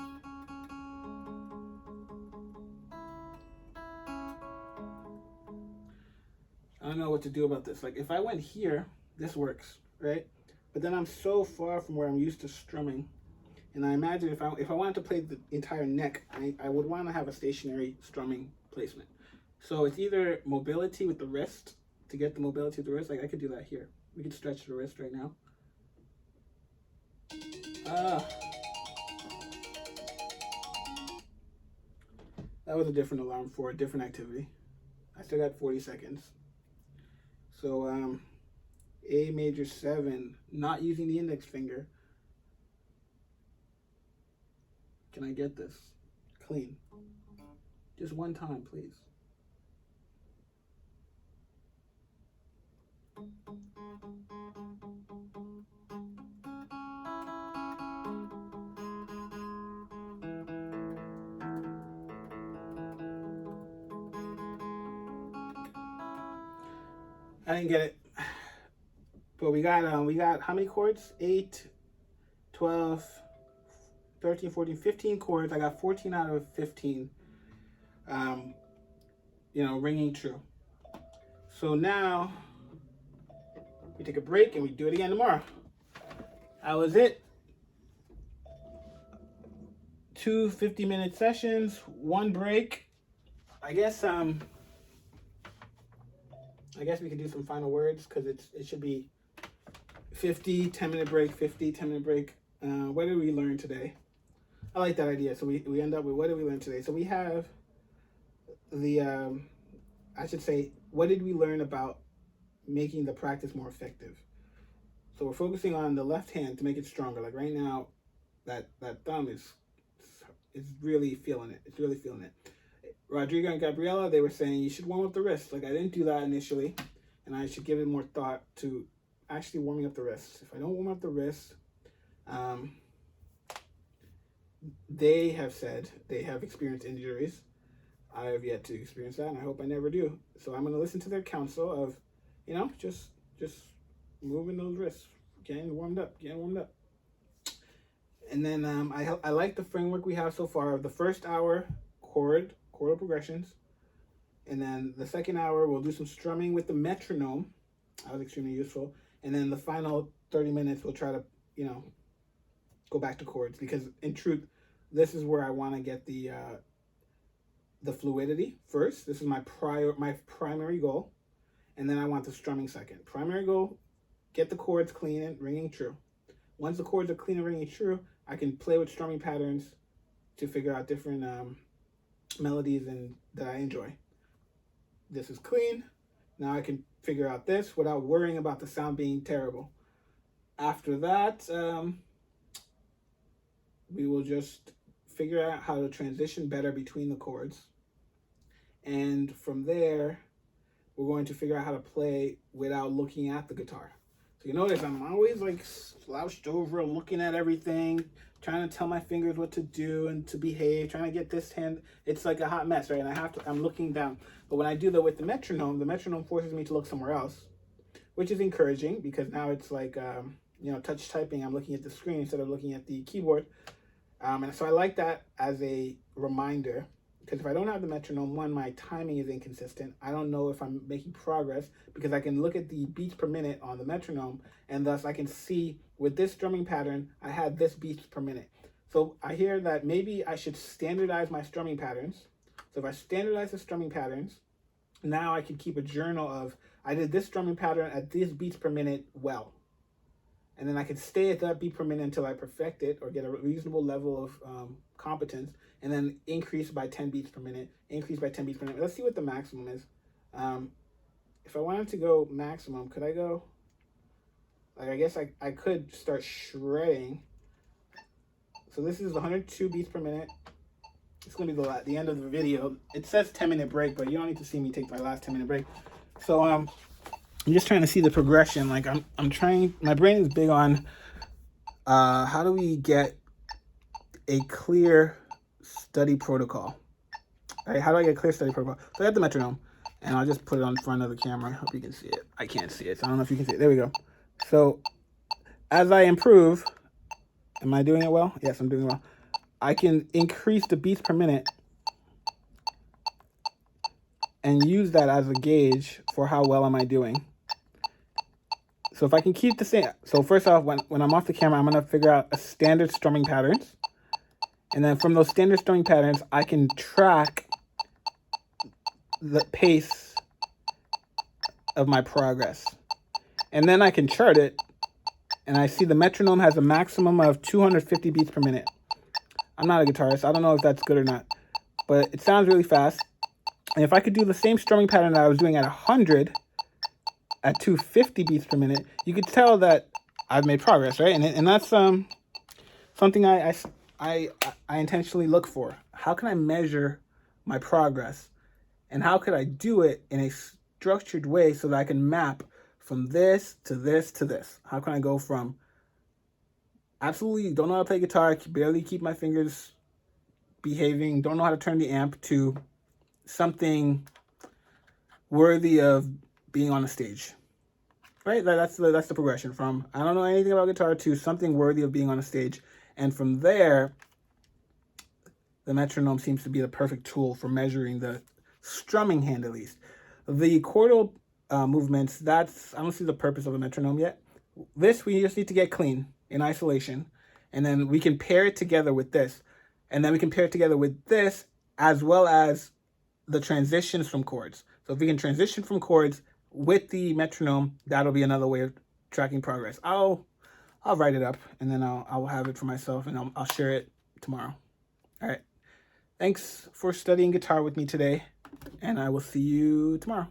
I don't know what to do about this. Like if I went here, this works, right? But then I'm so far from where I'm used to strumming. And I imagine if I wanted to play the entire neck, I would want to have a stationary strumming placement. So it's either mobility with the wrist, to get the mobility with the wrist. Like I could do that here. We could stretch the wrist right now. That was a different alarm for a different activity. I still got 40 seconds. So A major 7, not using the index finger. Can I get this clean? Just one time, please. I didn't get it. But we got how many chords? 8, 12, 13, 14, 15 chords. I got 14 out of 15. Ringing true. So now we take a break and we do it again tomorrow. That was it. 2 50-minute sessions, 1 break. I guess we can do some final words because it should be 50, 10-minute break, 50, 10-minute break. What did we learn today? I like that idea. So we end up with what did we learn today? So we have the, what did we learn about making the practice more effective? So we're focusing on the left hand to make it stronger. Like right now, that thumb is really feeling it. It's really feeling it. Rodrigo and Gabriela, they were saying you should warm up the wrist. Like I didn't do that initially, and I should give it more thought to actually warming up the wrist. If I don't warm up the wrist, they have said they have experienced injuries. I have yet to experience that, and I hope I never do. So I'm going to listen to their counsel of, just moving those wrists, getting warmed up. And then I like the framework we have so far of the first hour chordal progressions, and then the second hour we'll do some strumming with the metronome. That was extremely useful. And then the final 30 minutes we'll try to go back to chords, because in truth this is where I want to get the fluidity first. This is my primary goal, and then I want the strumming second. Primary goal, get the chords clean and ringing true. Once the chords are clean and ringing true, I can play with strumming patterns to figure out different melodies and that I enjoy. This is clean. Now I can figure out this without worrying about the sound being terrible. After that, we will just figure out how to transition better between the chords. And from there, we're going to figure out how to play without looking at the guitar. So you notice I'm always like slouched over, looking at everything, trying to tell my fingers what to do and to behave, trying to get this hand. It's like a hot mess, right? And I'm looking down. But when I do that with the metronome forces me to look somewhere else, which is encouraging because now it's like, touch typing. I'm looking at the screen instead of looking at the keyboard. And so I like that as a reminder, because if I don't have the metronome, one, my timing is inconsistent. I don't know if I'm making progress because I can look at the beats per minute on the metronome, and thus I can see with this strumming pattern, I had this beats per minute. So I hear that maybe I should standardize my strumming patterns. So if I standardize the strumming patterns, now I can keep a journal of, I did this strumming pattern at these beats per minute well. And then I can stay at that beat per minute until I perfect it or get a reasonable level of competence, and then increase by 10 beats per minute, increase by 10 beats per minute. Let's see what the maximum is. If I wanted to go maximum, could I go, like, I guess I could start shredding. So this is 102 beats per minute. It's going to be the end of the video. It says 10-minute break, but you don't need to see me take my last 10-minute break. So I'm just trying to see the progression. Like I'm trying, my brain is big on how do we get a clear study protocol. All right, how do I get a clear study protocol? So I got the metronome, and I'll just put it on front of the camera. I hope you can see it. I can't see it, so I don't know if you can see it. There we go. So as I improve, am I doing it well? Yes, I'm doing it well. I can increase the beats per minute and use that as a gauge for how well am I doing. So if I can keep the same, so first off, when I'm off the camera, I'm going to figure out a standard strumming patterns. And then from those standard strumming patterns, I can track the pace of my progress. And then I can chart it, and I see the metronome has a maximum of 250 beats per minute. I'm not a guitarist. I don't know if that's good or not, but it sounds really fast. And if I could do the same strumming pattern that I was doing at 100 at 250 beats per minute, you could tell that I've made progress, right? And that's something I intentionally look for. How can I measure my progress? And how could I do it in a structured way so that I can map from this to this to this? How can I go from absolutely don't know how to play guitar, barely keep my fingers behaving, don't know how to turn the amp, to something worthy of being on a stage, right? That's the progression from I don't know anything about guitar to something worthy of being on a stage. And from there, the metronome seems to be the perfect tool for measuring the strumming hand, at least. The chordal movements, I don't see the purpose of a metronome yet. This, we just need to get clean in isolation. And then we can pair it together with this. And then we can pair it together with this, as well as the transitions from chords. So if we can transition from chords with the metronome, that'll be another way of tracking progress. I'll write it up, and then I'll have it for myself, and I'll share it tomorrow. All right. Thanks for studying guitar with me today, and I will see you tomorrow.